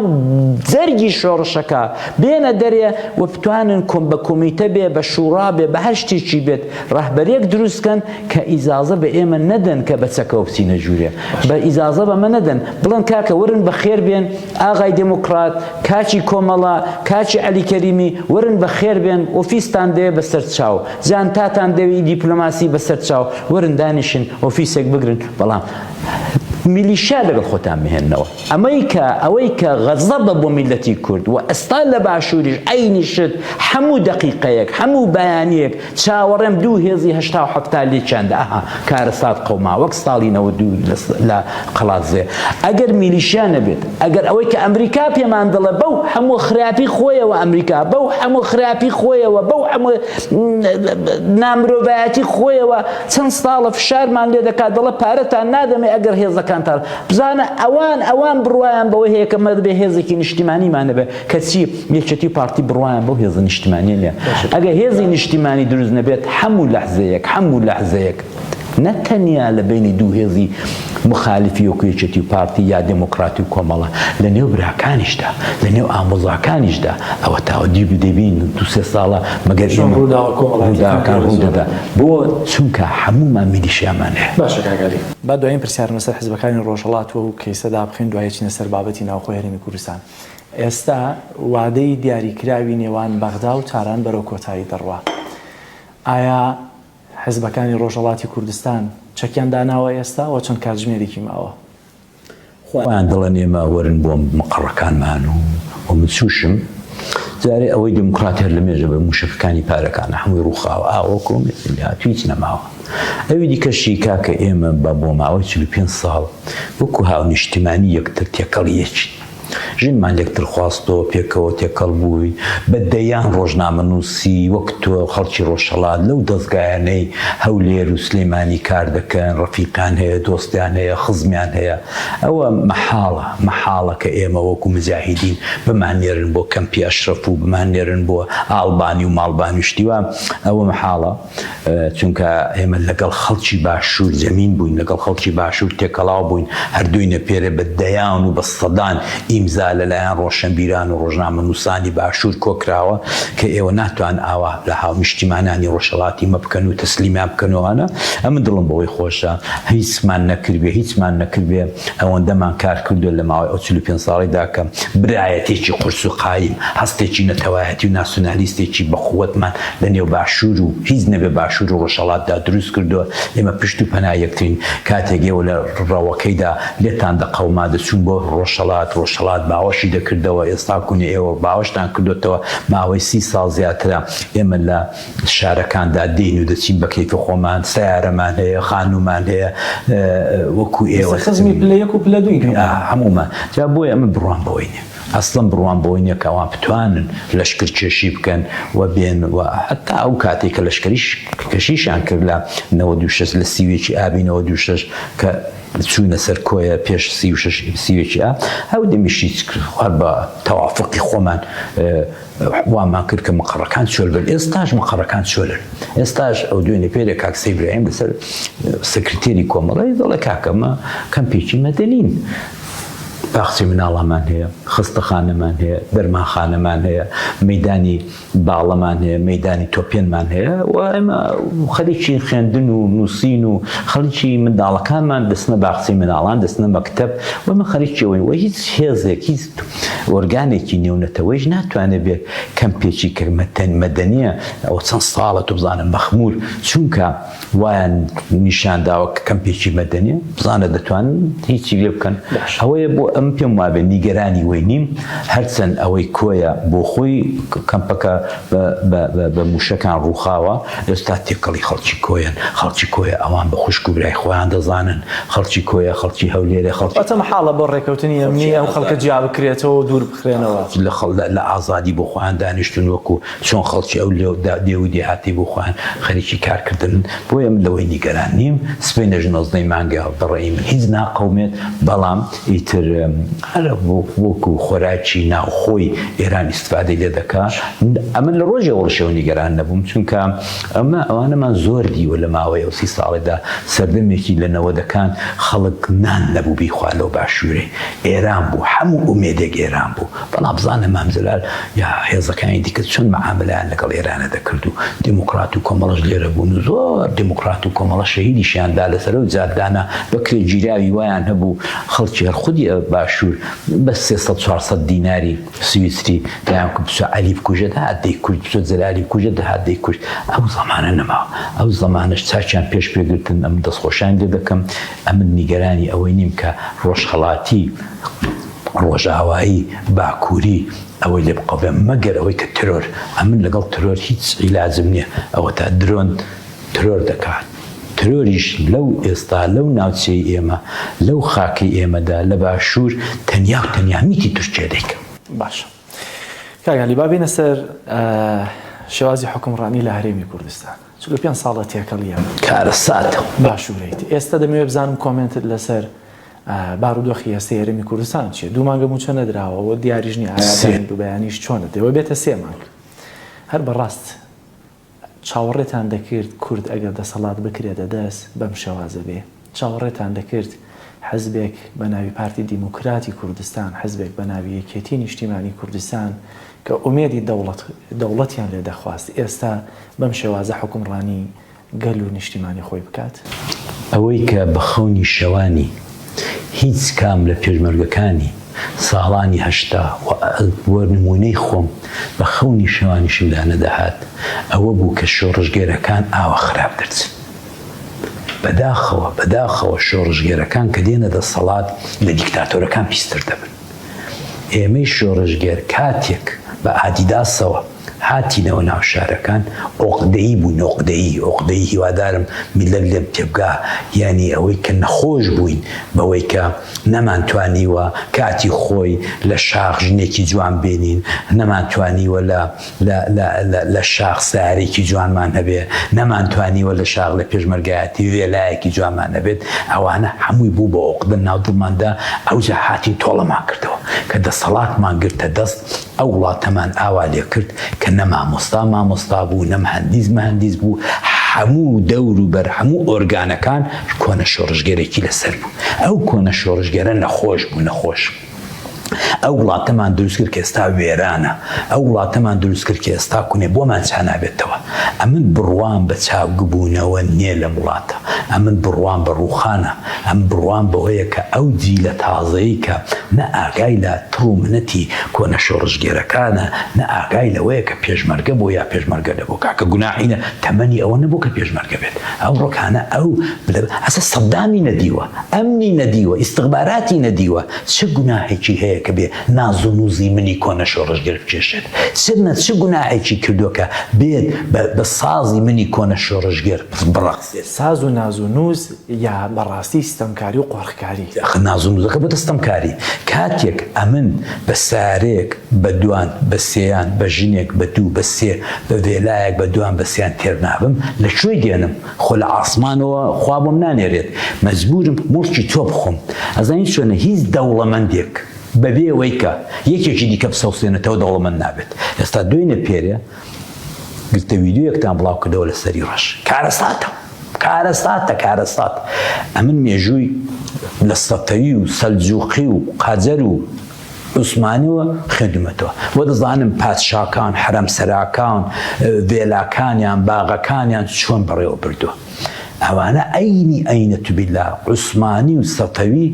جەرگی شۆڕشەکە بێنە دەرێ و بتوانن بە کۆمیتە بێ بە شوڕا بێ بە هەر شتێکی بێت ڕەهبەرێک دروستکەن کە ئیجازە بە ئێمە نەدەن کە بەچەکەوە بچینە ژوورێ بە ئیجازە بەمە نەدەن بڵێن کاکە ورن بەخێر بێن ئاغای دموکرات کاچی کۆمەڵە کاچی عەلی کەریمی ورن بەخێر بێن ئۆفیستان دەوێ بەسەر چاو جانتاتان دەوێ دیپلۆماسی بەسەر چاو ورن دانیشن ئۆفیسێک بگرن بەڵام میلیشیا لەگەڵ خۆتان بهێننەوە ئەوەی کە غەزەبە بۆ میلەتی کورد و ئێستا لە باشووریش ئەینی شت هەموو دەقیقەیەک هەموو بەیانیەک چاوەڕێم دوو هێزی 1970 لێچاندا ئەها کارە سات قەوما وەک ساڵی 92 لە قەڵاتزێ ئەگەر میلیشیا نەبێت ئەگەر ئەوەی کە ئەمریکا پێمان دەڵێ بەو هەموو خراپی خۆیەوە ئەمریکا بەو هەموو خراپی خۆیەوە بەو هەموو نامرۆڤایەتی خۆیەوە چەند ساڵە فشارمان لێ دەکات دەڵێ پارەتان نادەمێ ئەگەر هێزەکە مقڕەکان تا بزانە ئەوان بڕوایان بەوەی هەیە کە مەد بێ هێزێکی نیشتیمانیمانە بێ کەچی یەکێتی پارتی بڕوایان بەو هێز نیشتیمانی لێ ئەگە هێزی نیشتیمانی دروست نەبێت هەموو لەحزەیەک نەتەنیا لە بینی دوو هێزی مخالفی وەکوێچێتی و پارتی یا دموکراتی و کۆمەڵە لە نێو براکانیشدا لە نێو ئامۆزاکانیشدا ئەوە تاوە دەبین دو سێ ساڵە مەگەر ڕووداوەکان ڕوودەدا بۆ چونکە هەمومان میلیشیامان هەیە. باشە کاکالی با دوایین پرسیارم لەسەر حیزبەکانی ڕۆژهەڵات و کەیسەدا بخین دوایە چینە سەر بابەتی ناوخۆی هەرێمی کوردستان. ئێستا وادەی دیاریکراوی نێوان بەغدا و تاران بەرەو کۆتایی دەڕوا. ئایا حیزبەکانی ڕۆژهەڵاتی کوردستان چەکیان داناوە ئێستا و چەند کاتژمێرێکی ماوە؟ خۆیان دڵێن ئێمە وەرن بۆ مقڕەکانمان و من چوشم جارێ ئەوەی دموکرات هەر لە مێژە بە موشکەکانی پارەکانە هەمووی ڕووخاوە ئاوە کۆمێت هیچ نەماوە. ئەوی دیکەشی کاکە ئێمە بۆ ماوەی 45 ساڵ وەکو هاو نیشتیمانی یەکتر تێکەڵیەکی ژینمان یەکتر خواستەوە پێکەوە تێکەڵ بووی بە دەیان ڕۆژنامەنووسی وەک تۆ خەڵکی ڕۆژهەڵات لەو دەستگایانەی هەولێر و سلێمانی کار دەکەن ڕەفیقان هەیە دۆستیان هەیە خزمیان هەیە ئەوە مەحاڵە کە ئێمە وەکو مجاهیدین بمانێرن بۆ کەمپی ئەشرەف و بمانێرن بۆ ئاڵبانی و ماڵبانی و شتیوە ئەوە مەحاڵە چونکە ئێمە لەگەڵ خەڵکی باشوور زەمین بووین لەگەڵ خەڵکی باشوور تێکەڵاو بووین هەردووینە پێرە بە دەیان و بە سەدان ئیمزا لەلایەن ڕۆشنبیران و ڕۆژنامەنووسانی باشوور کۆکراوە کە ئێوە ناتوان ئاوا لە هاو نیشتیمانانی ڕۆژهەڵاتی مە بکەن و تەسلیمیان بکەنەوەوانە ئەمە دڵم بەوەی خۆشە هیچمان نەکردبێ ئەوەندەمان کار کردو لە ماوەی ئەو 45 ساڵیدا کە برایەتێکی قورس و قایم هەستێکی نەتەوایەتی و ناسیۆنالیستێکی بەخوەتمان لە نێو باشوور و هیچ نەبێ باشوور و ڕۆژهەڵاتدا دروست کردووە ئێمە پشت و پەنای یەکترین کاتێک ئێوە لە ڕەوەکەیدا لێتان دەقەوما دەچوون بۆ ڕۆژهەڵات باوەشی دەکردەوە ئێستا کوونی ئێوە باوەشتان کردوێتەوە ماوەی 30 ساڵ زیاترە ئێمە لە شارەکاندا دێن و دەچین بە کەیفی خۆمان سیارەمان هەیە خانومان هەیە وەکو ئێوە خزمی پلە یەک و پلە دووی هەمومان جا بۆی ئەمە بڕوان بەوەی نیە ئەسڵم بڕوان بۆی نیە کە ئەوان بتوانن لەشکر کێشی بکەن و بێن و حتا ئەو کاتێک کە لەشکریش کەشیشان کرد لە 96 لە سیوێکی ئابی 96 کە چوونە سەر کۆیە پێش 36 سیوێکی ئەو دەمیشی خوار بە تەوافقی خۆمان وامان کرد کە مقڕەکان چۆلبن ئێستاش مقڕەکان چۆلن ئێستاش ئەو دوێنێ پێرە کاک سەیبراهیم لەسەر سکرتێری کۆمەڵی دەڵێ کاکەمە کەمپێکی مەدەنین باخچی مناڵەمان هەیە خستەخانەمان هەیە دەرمانخانەمان هەیە مەیدانی باڵەمان هەیە مەیدانی تۆپێنمان هەیە و ئێمە خەریکی خوێندن و نووسین و خەڵکی منداڵەکانمان دەستنە باخچی مناڵان دەستنە مەکتەب و ئەمە خەریکیەوەی و هیچ هێزێک هیچ وەرگانێکی نێونەتەوەیش ناتوانێت بێت کەمپێکی مەدەنیە ئەو چەند ساڵە تو بزانە مەخمور چونکە وایان نیشانداوە کە کەمپێکی مەدەنیە بزانە دەتوانن هیچی لێ بکەن ئەوەیە بۆ ئەم پێم وابێ نیگەرانی وەی نیم هەرچەند ئەوەی کۆیە بۆ خۆی کەمپەکە بە موشەکان ڕووخاوە ئێستا تێکەڵی خەڵکی کۆیان خەڵکی کۆیە ئەوان بە خوشک و برای خۆیان دەزانن خەڵکی کۆیە خەڵکی هەولێرە خەڵکی ئەتەمە حاڵە بۆ ڕێکەوتنی ئەمنی ئەو خەڵکە جیا بکرێتەوە و دوور بخرێنەوە لە ئازادی بۆ خۆیان دانیشتن وەکو چۆن خەڵکی ئەو دێ و دێهاتی بۆ خۆیان خەریکی کارکردن بۆیە من لەوەی نیگەران نیم سبەی نەژنۆزدەی مانگە بەڕێی من هیچ ناقەومێت بەڵام ئیتر هەرە وەکو خۆراکی ناوخۆی ئێران ئیستفادەی لێ دەکات ئەمە لە ڕۆژێ وەڵشەوە نیگەران نەبووم چونکە ئەوانەمان زۆر دیوە لە ماوەی ئەو 30 ساڵێدا سەردەمێکی لە نەوەدەکان خەڵک نان نەبوو بیخوا لەو باشوورێ ئێران بوو هەموو ئومێدێک ئێران بوو بەڵام بزانە مامزلال یا هێزەکانی دیکە چۆن مەعاملەیان لەگەڵ ئێرانە دەکرد و دیموکرات و کۆمەڵەش لێرە بوون و زۆر دیموکرات و کۆمەڵە شەهیدیشیاندا لەسەر و جاددانە بەکرێ گیراوی وایان هەبوو خەڵکی هەر خودی باشوور بە 300-400 دیناری سویسری دایان بچۆ عەلی بکوژێت هات دەیکوژ بچۆ جەلالی بکوژێت هات دەیکوژ ئەو زەمانە نەماوە ئەو زەمانەش چاچیان پێش پێگرتن ئەم دەستخۆشیان لێ دەکەم ئەمن نیگەرانی ئەوەی نیم کە ڕۆژهەڵاتی ڕۆژئاوایی باکووری ئەوەی لێ بقەبێ مەگەر ئەوەی کە ترۆر ئەمن لەگەڵ ترۆر هیچ عیلازم نییە ئەوە تا درۆن ترۆر دەکات ترۆریش لەو ئێستا لەو ناوچەی ئێمە لەو خاکی ئێمەدا لە باشوور تەنیا و تەنیا میتی توشتێ دەیکەم باشە کاگالی با بینە سەر شێوازی حکومڕانی لە هەرێمی کوردستان 45 ساڵە تێکەڵیە کارە ساتەوە باشوورێت ئێستا دەمەوێت بزانم کۆمنتت لەسەر بارودۆخی ئێستا هێرمی کوردستان چیە؟ 2 مانگە موچە نەدراوە دیاریش نییە ئایادانی و بەیانیش چۆنە دەوە بێتە 3 مانگ. هەر بەڕاست چاوەڕێتان دەکرد کورد ئەگەر دەسەڵات بکرێت دەدەست بەم شێوازە بێ، چاوەڕێتان دەکرد حەزبێک بە ناوی پارتی دیموکراتی کوردستان، حەزبێک بە ناوی یەکێتی نیشتیمانی کوردستان کە ئومێدی دەوڵەتیان لێ دەخواست ئێستا بەم شێوازە حکومڕانی گەل و نیشتیمانی خۆی بکات؟ ئەوەی کە بە خەونی شەوانی هیچ کام لە پێشمەرگەکانی ساڵانی هەشتا وە نمونەی خۆم بە خەونی شەوانیشمدا نەدەهات ئەوە بوو کە شۆڕژگێرەکان ئاوە خراپ دەرچن. بەداخەوە شۆڕژگێرەکان کە دێنە دەسەڵات لە دیکتاتۆرەکان پیستر دەبن. ئێمەی شۆڕژگێر کاتێک بە ئادیداسەوە هاتینەوە ناو شارەکان ئۆقدەیی بوو، ئۆقدەیی هیوادارم میلەت لێم تێبگا، یعنی ئەوەی کە نەخۆش بووین بەوەی کە نەمانتوانیوە کاتی خۆی لە شاخ ژنێکی جوان بێنین، نەمانتوانیوە لە شاخ سارێکی جوانمان هەبێ، نەمانتوانیوە لە شاخ لە پێشمەرگایەتی وێلایەکی جوانمان هەبێت. ئەوانە هەمووی بوو بە ئۆقدە ناو دڵماندا. ئەوجا هاتین تۆڵەمان کردەوە کە دەسەڵاتمان گرتە دەست، ئەو وڵاتەمان ئاوا لێ کرد کە نە مامۆستا بوو، نە مەهەندیس بوو، هەموو دەور و بەر هەموو ئۆرگانەکان کۆنە شۆڕژگەرێکی لەسەر بوو. ئەو کۆنە شۆڕژگەرە نەخۆش بوو. ئەو وڵاتەمان دروست کرد کە ئێستا وێرانە، ئەو وڵاتەمان دروست کرد کە ئێستا کوێ بۆمان چا نابێتەوە. ئەمن بڕوان بە چاوگبوونەوە نییە لە وڵاتە، ئەمن بڕوان بە ڕووخانە، ئەم بڕوان بەوەیە کە ئەو جیلە تازەیی کە نە ئاگای لە تڕ و منەتی کۆنە شۆڕژگێرەکانە، نە ئاگای لەوەیە کە پێشمەرگە بۆ یا پێشمەرگە دەبوو کاکە گوناحینە تەمەنی ئەوە نەبوو کە پێشمەرگە بێت. ئەو ڕۆکانە ئەو ئەسە سەدامی نەدیوە، ئەمنی نەدیوە، ئیستیخباراتی نەدیوە. چه گوناحێکی هەیە کە بێ ناز و نووزی منی کۆنە شۆڕژگەر بکێشێت؟ چه گوناحێکی کردووە کە بێت بە سازی منی کۆنە شۆڕژگەر بڕەقسێت؟ ساز و ناز و نووز یا بەڕاستی ستەمکاری و قۆڕخکاری؟ ناز و نووزەکە بۆ دەستەمکاری. کاتێک ئەمن بە سارێک بە دوان بە سێیان بە ژنێک بە دوو بە سێ بە وێلایەک بە دوان بە سێیان تێر نابم لە کوێی دێنم؟ خۆ لە ئاسمانەوە خوا بۆم نانێرێت، مەجبورم مۆشتی تۆ بخۆم. ئەزانین چۆنە هیچ دەوڵەمەندێک بەبێ ئەوەی کە یەکێکی دیکە بسەوسێنێتەوە دەوڵەمەند نابێت. ئێستا دوێنێ پێرێ گرتە ویدیۆیەکتان بڵاو کردەوە لە سەری ڕەش. کارەساتە. ئەمن مێژووی لە سەفەوی و سەلجوقی و قاجەر و عوسمانیوە خوێندومەتەوە. بۆ دەزانم پادشاکان، حرەمسەراکان، وێلاکانیان، باغەکانیان چۆن بەڕێوە بردووە. ئەوانە ئەینە توبیلا عوسمانی و سەفەوی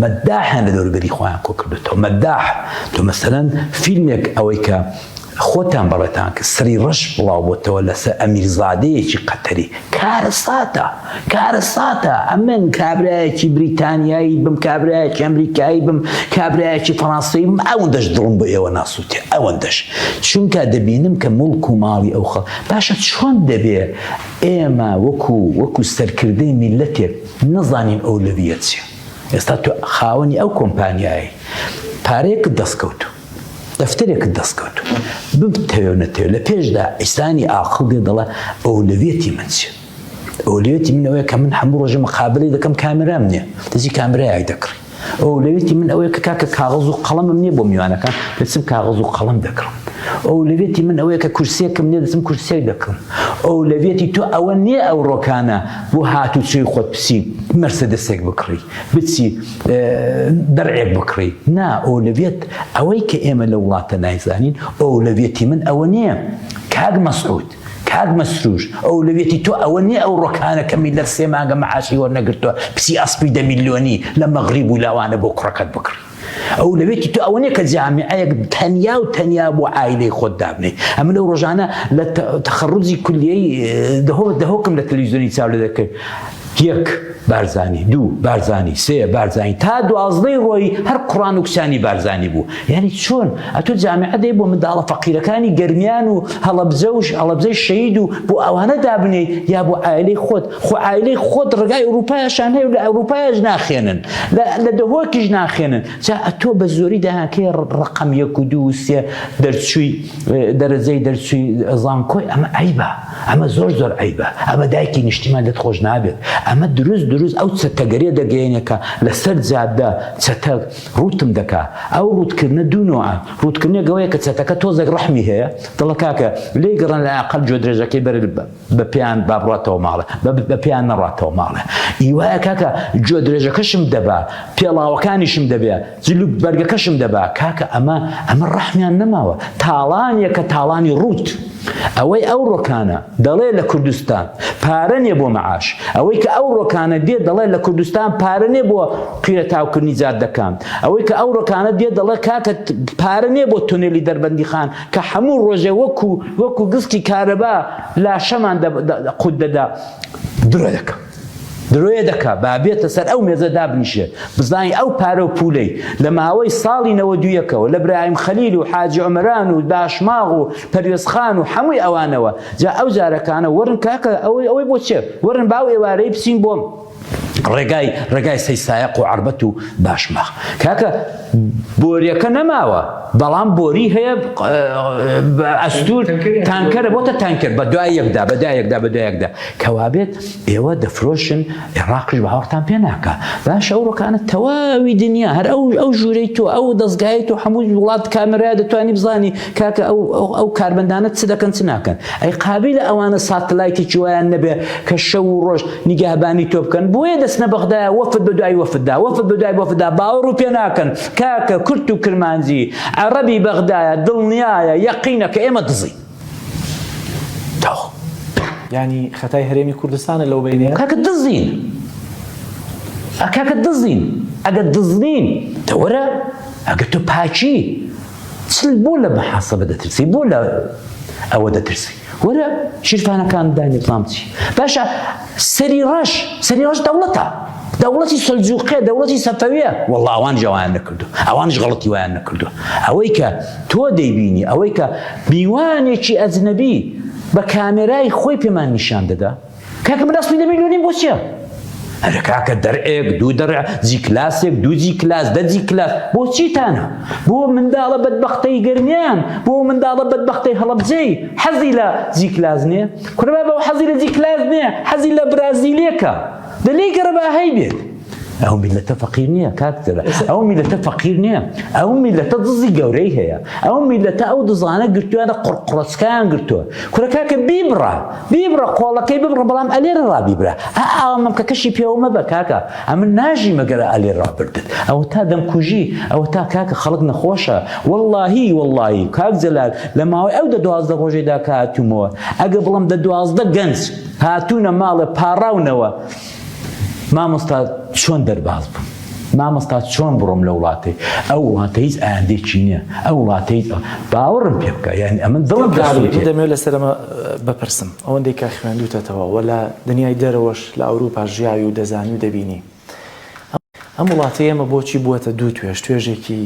مەداحیان لە دەوروبەری خۆیان کۆ کردوێتەوە. مەداح تۆ مەسەلەن فیلمێک ئەوەی کە خۆتان بەڵێتان کە سری ڕەش بڵاو بۆتەوە لەسەر ئەمیرزادەیەکی قەتەری. کارەساتە. ئەمن کابرایەکی بریتانیایی بم، کابرایەکی ئەمریکایی بم، کابرایەکی فەڕەنسایی بم، ئەوەندەش دڵم بۆ ئێوە ناسووتێ، ئەوەندەش. چونکە دەبینم کە مڵک و ماڵی ئەو خەڵک باشە چۆن دەبێ ئێمە وەکو سەرکردەی میلەتێک نەزانین ئەولەویەت چییە. ئێستا تۆ خاوەنی ئەو کۆمپانیایی پارەیەکت دەستکەوت، دەفتەرێکت دەستکەوت، بتەوێ نەتەوێت لە پێشدا ئیسانی ئاخڵ دێ دەڵێ ئەولەویەتی من چییە؟ ئەولەویەتی من ئەوەیە کە من هەموو ڕۆژە مقابلەی دەکەم کامێرام نییە، دەزی کامێرایەک دەکڕی. ئەولەویەتی من ئەوەیە کە کاکە کاغەز و قەڵەمم نییە بۆ میوانەکان، دەچم کاغەز و قەڵەم دەکڕم. ئەولەویەتی من ئەوەیە کە کورسیەکەم نییە، دەچم کورسیەک دەکڕم. ئەولەویەتی تۆ ئەوە نییە ئەو ڕۆکانە بۆ هاتوچۆی خۆت بچی مەرسەدسێک بکڕی، بچی دەرعێک بکڕی. نا، ئەولەویەت ئەوەی کە ئێمە لە وڵاتە نایزانین. ئەولەویەتی من ئەوە نییە کاک مەسعود، کاک مەسروش، ئەولەویەتی تۆ ئەوە نییە ئەو ڕۆکانە کە میلەت 3 مانگە مەعاشی وەرنەگرتووە پسی ئەسپی 10 میلیۆنی لە مەغریب و لاوانە بۆ کوڕەکەت بکڕی. ئەولەویەتی تۆ ئەوە نییە کە جامعەیەک تەنیا بۆ عایلەی خۆت دابنێ. ئەمە لەو ڕۆژانە لە تەخەڕوجی کولیەی دەهۆکم لە تەلەڤیزیۆنی چاو لێ دەکرد. 1 بارزانی، 2 بارزانی، 3 بارزانی، تا 12ی ڕۆی هەر قوڕان و کچانی بارزانی بوو. یعنی چۆن ئەتۆ جامعە دەی بۆ منداڵە فەقیرەکانی گەرمیان و هەڵەبجەی شەهید و بۆ ئەوانە دابنێ یا بۆ عایلەی خۆت؟ خۆ عایلەی خۆت ڕگای ئەوروپایشان هەیە و لە ئەوروپایش ناخێنن، لە دەهۆکیش ناخێنن. جا ئەتۆ بە زۆری داهاکەی ڕقم 1 و 2 و 3 دەرچووی دەرەجەی دەرچووی زانکۆی. ئەمە عەیبە، ئەمە زۆر عەیبە. ئەمە دایکی نیشتیمان لێت خۆش نابێت، ئەمە دروست ئەو چەتەگەریە دەگەێنێکە لەسەر جادە چەتە ڕوتم دەکا ئەو ڕوتکردنە دوونەوە ڕوتکردنێکەوەیە کە چەتەکە تۆزێک ڕەحمی هەیە دڵە کاکە لێ گەڕن لە عەقەل جۆ درێژەکەی بەر بە پێیان با بڕاتەوە ماڵێ بە پێیان نەڕاتەوە ماڵێ ئیوایە کاکە جۆ درێژەکەشم دەبا پێڵاوەکانیشم دەبێ جلو بەرگەکەشم دەبا کاکە ئەمە ڕەحمیان نەماوە تاڵانیەکە تاڵانی ڕوت ئەوەی ئەو ڕۆکانە دەڵێ لە کوردستان پارە نیە بۆ مەعاش ئەوەی کە ئەو ڕۆکانە دێ دەڵێ لە کوردستان پارە نیە بۆ قیرە تاوکردنی جادەکان ئەوەی کە ئەو ڕۆکانە دێ دەڵێ کاکە پارە نیە بۆ تونێلی دەربەندی خان کە هەموو ڕۆژێ وەکو گسکی کارەبا لاشەمان قوت دەدا درۆیە دەکا با بێتە سەر ئەو مێزە دابنیشێ بزانی ئەو پارە و پولەی لە ماوەی ساڵی 92ەکەوە لە برایم خەلیل و حاجی عومەران و داشماغ و پەروێزخان و هەمووی ئەوانەوە جا ئەو جارەکانە وەرن کاکە ئەوەی بۆ چێ وەرن باو ئێوارەی بچین بۆم ڕێگای سەیسایەق و عەربەت و داشماغ کاکە بۆریەکە نەماوە بەڵام بۆری هەیە ئەستور تانکەرە بۆتە تانکەر بە دوای یەکدا کەوابێت ئێوە دەفرۆشن عێراقیش بە هاوڕتان پێ ناکە باشە ئەو ڕۆکانە تەواوی دنیا هەر ئەو ژوورەی تۆ ئەو دەستگای تۆ هەموو وڵات کامێرایە دەتوانی بزانی کاکە ئەو کاربەندانە چ دەکەن چ ناکەن ئەی قابلە ئەوانە ساتلایتێکی وایان نەبێ کە شەو و ڕۆژ نیگەهبانی تۆ بکەن بۆیە دەستنە بەغدایە وەفد بە دوای وەفددا باوەڕ و پێ ناکەن کاکە کورد و کرمانجی عەرەبی بەغدایە دڵنیایە یەقینە کە ئێمە دزین ینی خەتای هەرێمی کوردستانە لەو بینێ کاکە دزین ئەگە دزنین تەوەرە ئەگە تۆ پاچی چل بۆ لە مەحاسەبە دەترسی بۆ لە ئەوە دەترسی وەرە شیرفانەکان دانی بڵام چی باشە سەری ڕەش دەوڵەتە دەوڵەتی سەلجوقیە دەوڵەتی سەفەویە وەڵڵا ئەوان جەوایان نەکردو ئەوانش غەڵەتی وایان نەکردو ئەوەی کە تۆ دەیبینی ئەوەی کە میوانێکی ئەجنەبی بە کامێرای خۆی پێمان نیشان دەدا کاکە من 10 میلیۆنی بۆ چییە؟ هەرە کاکە دەرعێک دوو دەرع جی کلاسێک دوو جی کلاس دە جی کلاس بۆ چیتانە؟ بۆ منداڵە بەدبەختەی گەرمیان بۆ منداڵە بەدبەختەی هەڵەبجەی حەزی لە جی کلاس نییە؟ کوربا بەو حەزی لە جی کلاس نییە حەزی لە برازیلێکە دەلێ گەڕەبا هەی بێت ئەو میلەتە فەقیر نییە کاکترە ئەو میلەتە فەقیر نییە ئەو میلەتە دزی گەورەی هەیە ئەو میلەتە ئەو دزانە گرتووانە قڕقڕچکیان گرتووە کورە کاکە بیبڕە قۆڵەکەی ببڕە بەڵام ئەلێرە ڕابیبرە مەمکەکەشی پێوە مەبە کاکە ئەمە ناژی مەگەرە ئەلێ ڕابردت ئەوە تا دەمکوژی ئەوە تا کاکە خەڵک نەخۆشە وەڵڵاهی کاک جەلال لە ماوەی ئەو 12 ڕۆژێدا کە هاتوومەوە ئەگە بڵم 12 گەنج هاتوونە ماڵە پاڕاونەوە مامۆستا چۆن دەرباز بووم مامۆستا چۆن بڕۆم لە وڵاتی ئەو وڵاتە هیچ ئایندێکی نییە ئەو وڵاتەی باوەڕم پێ بکە یعنی ئەمن دڵم دەمێت لەسەرمە بپرسم ئەوەندەی کە خوێندوتەوە وە لە دنیای دەرەوەش لە ئەوروپا ژیاوی و دەزانی و دەبینی ئەم وڵاتی ئێمە بۆچی بووەتە دوو توێژێکی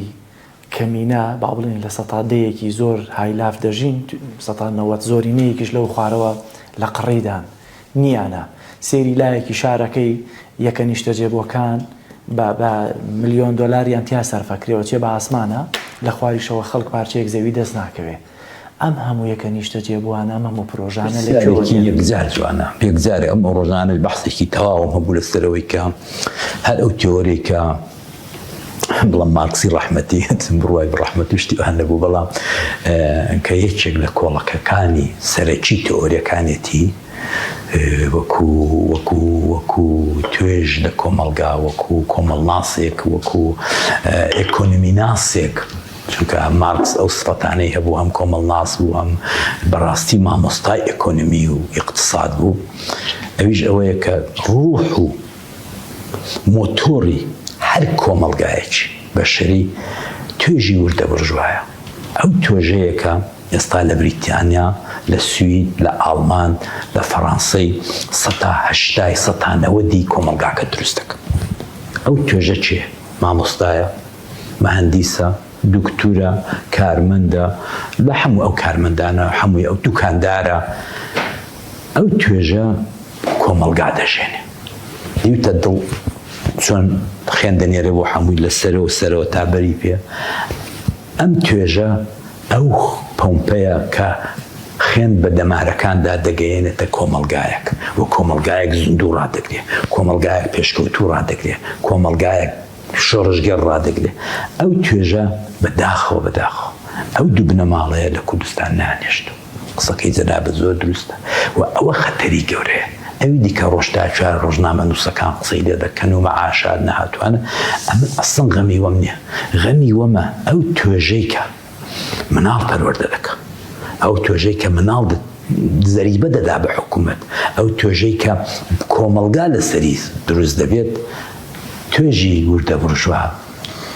کەمینە با بڵێن لە سەتادەیەکی زۆر هایلاف دەژین 90 زۆرینەیەکیش لەو خوارەوە لە قڕیدان نیانە سێری لایەکی شارەکەی یەکە نیشتەجێبووەکان بە ملیۆن دۆلاریان تیا سەرفەکرێەوە چێ بە ئاسمانە لە خواریشەوە خەڵک پارچەیەک زەوی دەست ناکەوێ ئەم هەموو یەکە نیشتەجێبووانە ئەم هەموو پرۆژانە یەکجار جوانە یەکجارێ ئەم ڕۆژانە بەحسێکی تەواو هەبوو لەسەرەوەی کە هەر ئەو تیۆرەی کە بڵام مارکسی ڕەحمەتی بڕوای بڕەحمەت شتی ئەوان نەبوو بەڵام کە یەکێک لە کۆڵەکەکانی سەرەکی تیۆریەکانێتی وەکو توێژ لە کۆمەلگا وەکو کۆمەڵناسێک وەکو ئێکۆنۆمی ناسێک چونکە مارکس ئەو سفەتانەی هەبوو هەم کۆمەڵناس بوو هەم بەڕاستی مامۆستای ئێکۆنۆمی و ئیقتصاد بوو ئەویش ئەوەیە کە ڕوح و مۆتۆری هەر کۆمەلگایەکی بەشەری توێژی وردە بڕژوایە ئەو توێژەیەکە ئێستا لە بریتانیا لە سوید لە ئاڵمان لە فەڕەنسەی 80-90 کۆمەلگاکە دروست دەکەن ئەو توێژە چێ مامۆستایە مەهەندیسە دوکتورە کارمەندە لە هەموو ئەو کارمەندانە هەمووی ئەو دوکاندارە ئەو توێژە کۆمەلگا دەژێنێ دیوتە دڵ چۆن خوێندنێرە بۆ هەمووی لە سەرەوە تا بەری پێ ئەم توێژە ئەو پۆمپەیە کە خوێن بە دەمارەکاندا دەگەیەنێتە کۆمەلگایەک و کۆمەلگایەک زیندوو ڕادەگرێ، کۆمەلگایەک پێشکەوتوو ڕادەگرێ، کۆمەلگایەک شۆڕژگەر ڕادەگرێ. ئەو توێژە بەداخەوە ئەو دوو بنەماڵەیە لە کوردستان نانێشت. قسەکەی جەنابە زۆر دروستە و ئەوە خەتەری گەورەیە. ئەوی دیکە ڕۆژتا چوار ڕۆژنامە نووسەکان قسەی لێ دەکەن و مەعاشات نەهاتوانە، ئەمن ئەسڵ غەمی وەم نییە. غەمی وەمە ئەو توێژەی کە مناڵ پەروەردە دەکە، ئەو توێژەی کە مناڵ زەریبە دەدا بە حکوومەت، ئەو توێژەی کە کۆمەلگا لەسەری دروست دەبێت، توێژی وردە بڕژوا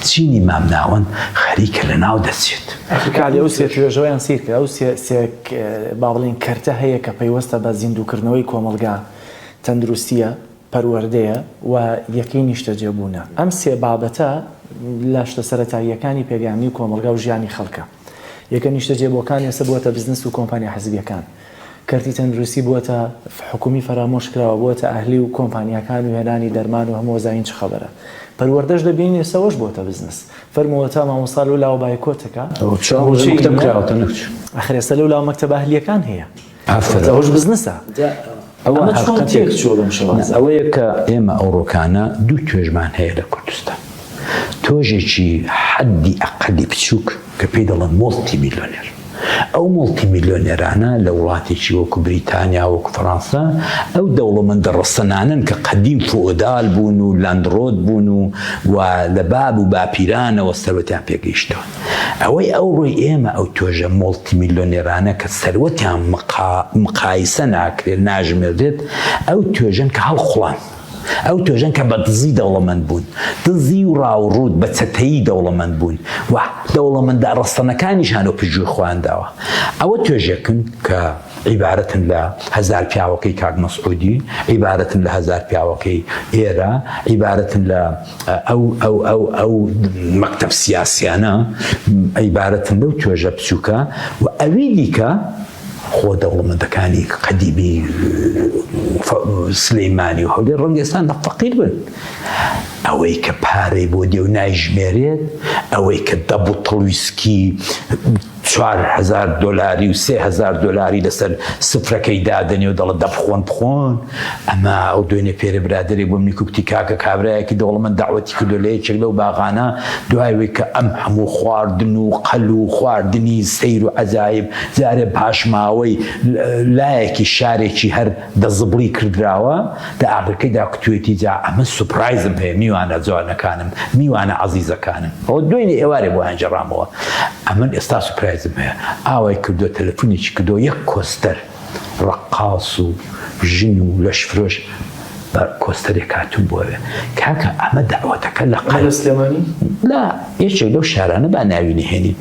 چینی مامناوەن خەریکە لە ناو دەچێت. ئەفریقالی ئەو سێ توێژەوەیان سیر کرد، ئەو سێ با بڵین کەرتە هەیە کە پەیوەستە بە زیندووکردنەوەی کۆمەلگا، تەندروستیە، پەروەردەیە و یەکەی نیشتە جێبوونە. ئەم سێ بابەتە لە شتە سەرەتاییەکانی پێگامی و کۆمەلگا و ژیانی خەڵکە. یەکە نیشتە جێبووەکان ئێستا بووەتە بزنس و کۆمپانیا حەزبیەکان، کەرتی تەندروستی بووەتە حکومی فەرامۆش کراوە، بووەتە ئەهلی و کۆمپانیاکان و هێنانی دەرمان و هەموو وەزاین چ خەبەرە. پەروەردەش دەبین ئێستاوەش بووەتە بزنس. فەرمووەتە مامۆستا لەو لاوە بایکۆتەکە ئەخر ئێستا لەو لاوە مەکتەبە ئەهلیەکان هەیە، ئەوەش بزنسە. ئەوەیە کە ئێمە ئەوڕۆکانە دوو توێژمان هەیە لە کوردستان. تۆژێکی حەدی ئەقەلی بچووک کە پێی دەڵێن مۆڵتی میلیۆنێر. ئەو مۆڵتی میلیۆنێرانە لە وڵاتێکی وەکو بریتانیا وەکو فەڕەنسا ئەو دەوڵەمەندە ڕەسەنانن کە قەدیم فۆدال بوون و لاندڕۆد بوون و لە باب و باپیرانەوە سەرەتیان پێگەیشتەوە. ئەوەی ئەو ڕۆی ئێمە ئەو تۆژە مۆڵتی میلیۆنێرانە کە سەرەتیان مقایسە ناکرێت ناژمێردێت، ئەو توێژن کە هەڵخوڵان، ئەو توێژن کە بە دزی دەوڵەمەند بوون، دزی و ڕاوڕوود بە چەتەیی دەوڵەمەند بوون و دەوڵەمەندە ڕەستەنەکانیشان و پژووی خۆیانداوە. ئەوە توێژێکن کە عیبارەتن لە هەزار پیاوەکەی کاک مەسعودی، عیبارەتن لە هەزار پیاوەکەی ئێرە، عیبارەتن لە ئەو مەکتەب سیاسیانە، عیبارەتن لەو توێژە بچووکە و ئەوی دیکە خۆ دەوڵەمەندەکانی قەدیمی سلەیمانی و هەولێر ڕەنگە لە فەقیر بن. ئەوەی کە پارەی بۆ دێ و نایژمێرێت، ئەوەی کە دەبوتڵ ویسکی 4,000 دۆلاری و 3,000 دۆلاری لەسەر سفرەکەی دادنێ و دەڵە بخۆن، ئەمە ئەو دوێنێ پێرە برادری بۆ منی کوکتی کاکە کابرایەکی دەوڵەمەند داوەتی کردو لە یەکێک لەو باغانە، دوایەوەی کە ئەم هەموو خواردن و قەل و خواردنی سەیر و عەجایب جارێ پاشماوەی لایەکی شارێکی هەر دەزبڵی کردراوە، داعاقەکەی داکتوێتی جا ئەمە سوپرایزم هەیە، میوانە جوانەکانم، میوانە عەزیزەکانم. ئەوە دوێنێ ئێوارێ بۆ هەنجەڕامەوە، ئەمن ئێستا سوپرایزم هەیە. ئاوای کردو تەلەفۆنێکی کردو، یەک کۆستەر ڕەقاس و ژن و لەشفرۆش بە کۆستەرێک هاتوون بۆوێ. کاکە ئەمە داوەتەکە لە قەلە سلێمانی لا یەکێک لەو شارانە با ناوی نهێنی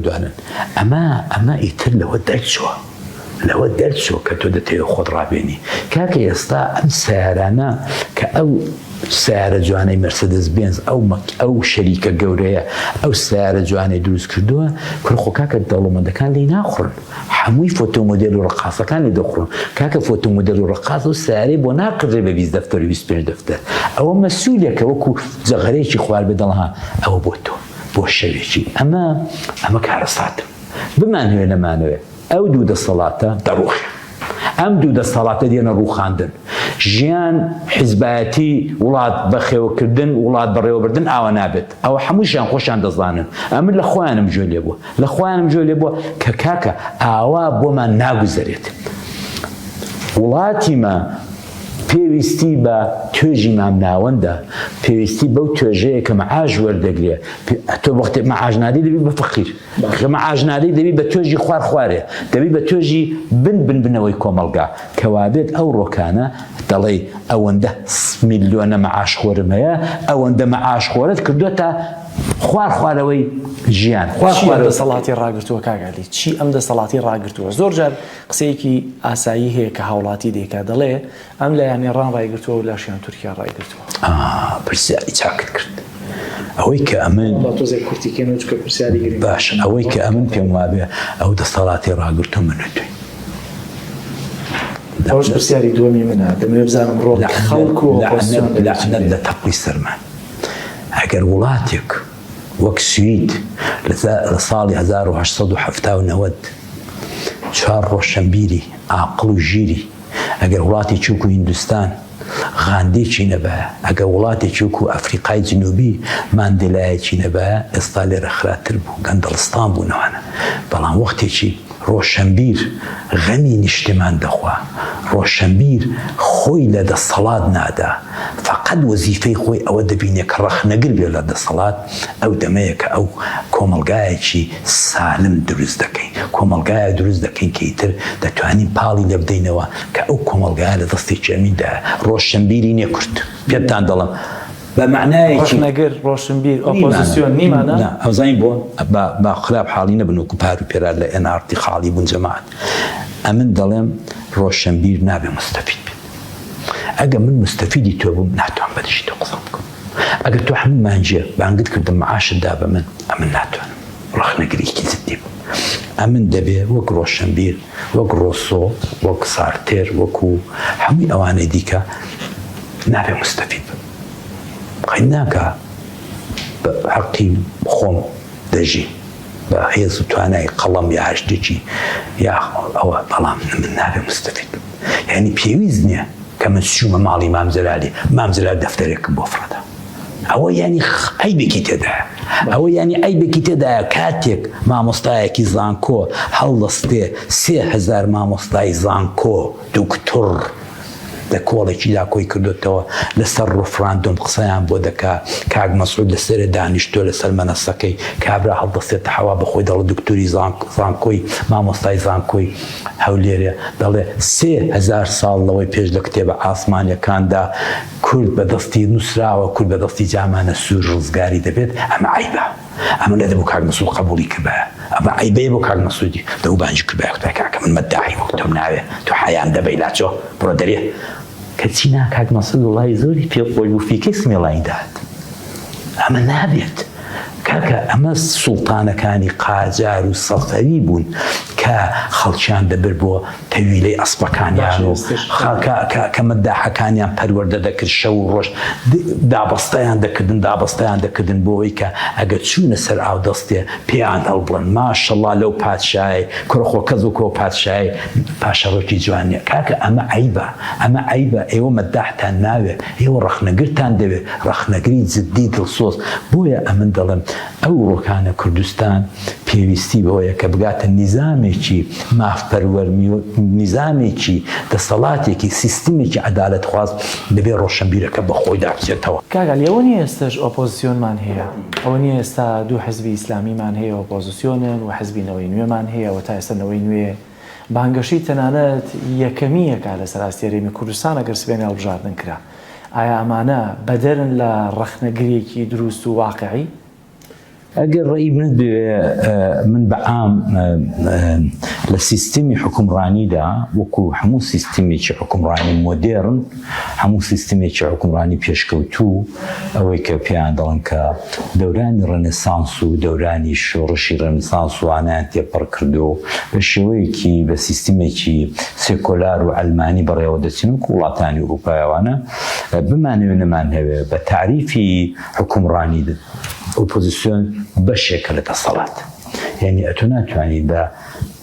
دوانن. ئەمە ئیتر لەوە دەرچۆ کە تۆ دەتەوێت خۆت ڕابێنی. کاکە ئێستا ئەم سیارانە کە ئەو سیارە جوانەی مەرسەدس بێنز ئەو شەریکە گەورەیە ئەو سیارە جوانەی دروست کردووە، کوڕخۆ کاکە دەوڵەمەندەکان لی ناخڕن، هەمووی فۆتۆمۆدێل و ڕەقاسەکان لی دەخڕن. کاکە فۆتۆمۆدێل و ڕەقاس و سیارەی بۆ ناقڕێ بە 20 دەفتەر و 25 دەفتەر. ئەوە مەسئولێکە وەکو جەغەرێکی خوار بێدەڵها ئەوە بۆ تۆ بۆ شەوێکی. ئەمە کارەساتم بمانوێ نەمانوێ. ئەو دوو دەسەڵاتە دەڕوخێ، ئەم دوو دەسەڵاتە دێنە ڕووخاندن. ژیان حیزبایەتی وڵات بەخێوەکردن وڵات بەڕێوەبردن ئاوە نابێت. ئەوە هەمووشیان خۆشیان دەزانن. ئەمن لە خۆیانم جوێ لێ بووە، لە خۆیانم جوێ لێ بووە کە کاکە ئاوا بۆمان ناگوزەرێت. وڵاتیمە پێویستی بە توێژی مامناوەندە، پێویستی بەو توێژەیە کە مەعاش وەردەگرێ. تۆ وەختێ مەعاژنادی دەبی بە فەقیر، مەعاژنادی دەبی بە توێژی خوارێ، دەبی بە توێژی بنەوەی کۆمەلگا کەوابێت ئەو ڕۆکانە دەڵێ ئەوەندە میلیۆنە مەعاشخۆرم هەیە، ئەوەندە مەعاشخۆرت کردوتە خوارەوەی ژیان. دەسەڵاتی ڕاگرتووە کاگالی چی ئەم دەسەڵاتی ڕاگرتووە؟ زۆر جار قسەیەکی ئاسایی هەیە کە هاوڵاتی دێکا دەڵێ ئەم لە یانێڕان ڕایگرتووە و لاشیان تورکیا ڕایگرتووە. پرسیاری چاکت کرد. ئەوەی کە ئەمن باش، ئەوەی کە ئەمن پێم وابێ ئەو دەسەڵاتی ڕاگرتووە منەتوی. ئەوش پرسیاری دووەمی منە، دەمەوێت بزانم ڕۆڵ خەڵک و لە تەقوی سەرمان. ئەگەر وڵاتێک وەک سوید لە ساڵی 1970 4 ڕۆشنبیری عاقڵ و ژیری ئەگەر وڵاتی چووکو هیندستان غاندێکی نەبایە، ئەگەر وڵاتێکی وەکو ئەفریقای جنوبی ماندێلایەکی نەبایە ئێستا لێرە خراتر بوو، گەندەڵستان بوونەوەنە. بەڵام وەختێکی ڕۆشنبیر غەمی نیشتمان دەخوا، ڕۆشنبیر خۆی لە دەسەڵات نادا، فقط وەزیفەی خۆی ئەوە دەبینێ کە ڕەخنەگر بێ لە دەسەڵات. ئەو دەمەیە کە ئەو کۆمەلگایەکی سالم دروست دەکەین، کۆمەلگایە دروست دەکەین کە ئیتر دەتوانین پاڵی لێ بدەینەوە کە ئەو کۆمەلگایە لە دەستێکی ئەمیندا ڕۆشنبیری نێکورد. پێتان دەڵم بە معنایەکی ڕۆشنەگر ڕۆشنبیر ئۆپۆزیسیۆن نیمانە ئەوزانین بۆ با خراپ حاڵی نەبن وەکو پار و پێرا لە NRT خاڵی بوون جەماعەت. ئەمن دەڵێم ڕۆشنبیر نابێ مستەفید بێت. ئەگە من مستەفیدی تۆ بووم ناتوان بەدشی تۆ قسە بکەم. ئەگەر تۆ هەموو مانجێ بانگت کردم معاشت دا بە من، ئەمن ناتوانم ڕەخنەگریکی جدی بوو. ئەمن دەبێ وەک ڕۆشنبیر، وەک ڕۆسۆ، وەک سارتێر، وەکو هەمووی ئەوانەی دیکە نابێ مستەفید بن. قەید ناکە بە حەقی خۆم دەژی بە هێز و توانای قەڵەم یا هەشتێکی یا ئەوە، بەڵام من نابێ مستەفید بن. یعنی پێویست نییە کە من چوومە ماڵی مامزەلالی، مامزەلال دەفتەرێکم بۆ فڕەدا. ئەوە ینی عیبێکی تێدایە، ئەوە ینی عیبێکی تێدایە. کاتێک مامۆستایەکی زانکۆ هەڵدەستێ 3000 مامۆستای زانکۆ دوکتۆر لە کۆڵێکی لاکۆی کردوتەوە لەسەر ڕفراندۆم قسەیان بۆ دەکا، کاک مەسعود لەسەرێ دانیشتۆ لەسەر مەنەسەکەی کابرا هەڵدەستێتە حەوا بەخۆی دەڵێ دکتۆری زانکۆی مامۆستای زانکۆی هەولێرێ دەڵێ 3000 ساڵ لەوەی پێش لە کتێبە ئاسمانیەکاندا کورد بەدەستی نووسراوە، کورد بەدەستی جامانە سوور ڕزگاری دەبێت. ئەمە عیبە، ئەمە نەدەبوو کاک مەسعود قبولی کردبایە، ئەمە عیبەیە بۆ کاک مەسعودی دەبوو بانگی کردبایە کوتای کاکە من مەداعی وەک تۆم ناوێ، تۆ حەیان دەبەی لاچۆ بڕۆ دەرێ. کەچی نا کاک مەسعود وڵی زۆری پێخۆی بوو فیکەی سمێڵای داهات. ئەمە نابێت کاکە، ئەمە سوڵتانەکانی قاجار و سەفەوی بوون کە خەڵکیان دەبر بۆ تەویلەی ئەسپەکانیان و کە مەداحەکانیان پەروەردە دەکرد، شەو و ڕۆژ دابەستەیان دەکردن بۆ ئەوەی کە ئەگەر چوونە سەر ئاودەستێ پێیان هەڵبڵن ماشەڵڵا لەو پادشای کوڕخۆ کەس و کۆ پادشای پاشەڕۆکی جوانیە. کاکە ئەمە عیبە، ئەمە عیبە. ئێوە مەداحتان ناوێ، ئێوە ڕەخنەگرتان دەوێت، ڕەخنەگری جدی دڵسۆز. بۆیە ئەمن دەڵێم ئەو ڕۆکانە کوردستان پێویستی بەوەیە کە بگاتە نیزامێکی مافپەروەرمی و نیزامێکی دەسەڵاتێکی سیستمێکی عەدالەت خواز بەبێ ڕۆشنبیرەکە بەخۆی دابچێتەوە. کاگەل ئێوە نیە ئێستاش ئۆپۆزیسیۆنمان هەیە، ئەوە نیە ئێستا دوو حزبی ئیسلامیمان هەیە ئۆپۆزیسیۆنن و حزبینەوەی نوێمان هەیە و تا ئێستا نەوەی نوێ بانگەشەی تەنانەت یەکەمیەکە لەسەر ئاستێرەمی کوردستان ئەگەر سبێنێ هەڵبژاردن کرا. ئایا ئەمانە بەدەرن لە ڕەخنەگرێکی دروست و واقعی؟ ئەگەر ڕێی منت بێ من بەعام لە سیستمی حکومڕانیدا وەکو هەموو سیستمێکی حکومڕانی مۆدێرن، هەموو سیستمێکی حکومڕانی پێشکەوتوو ئەوەی کە پێیان دەڵن کە دەورانی ڕەنێسانس و دەورانی شۆڕشی ڕەنێسانس وانیان تێپەڕ کردو بە شێوەیەکی بە سیستمێکی سێکۆلار و ئەلمانی بەڕێوە دەچین وەکو وڵاتانی ئەوروپایەوانە بمانەوێ نەمان هەوێ بە تعریفی حکومڕانی ئۆپۆزیسیۆن بەشێکە لە دەسەڵات. یعنی ئەتۆ ناتوانیت بە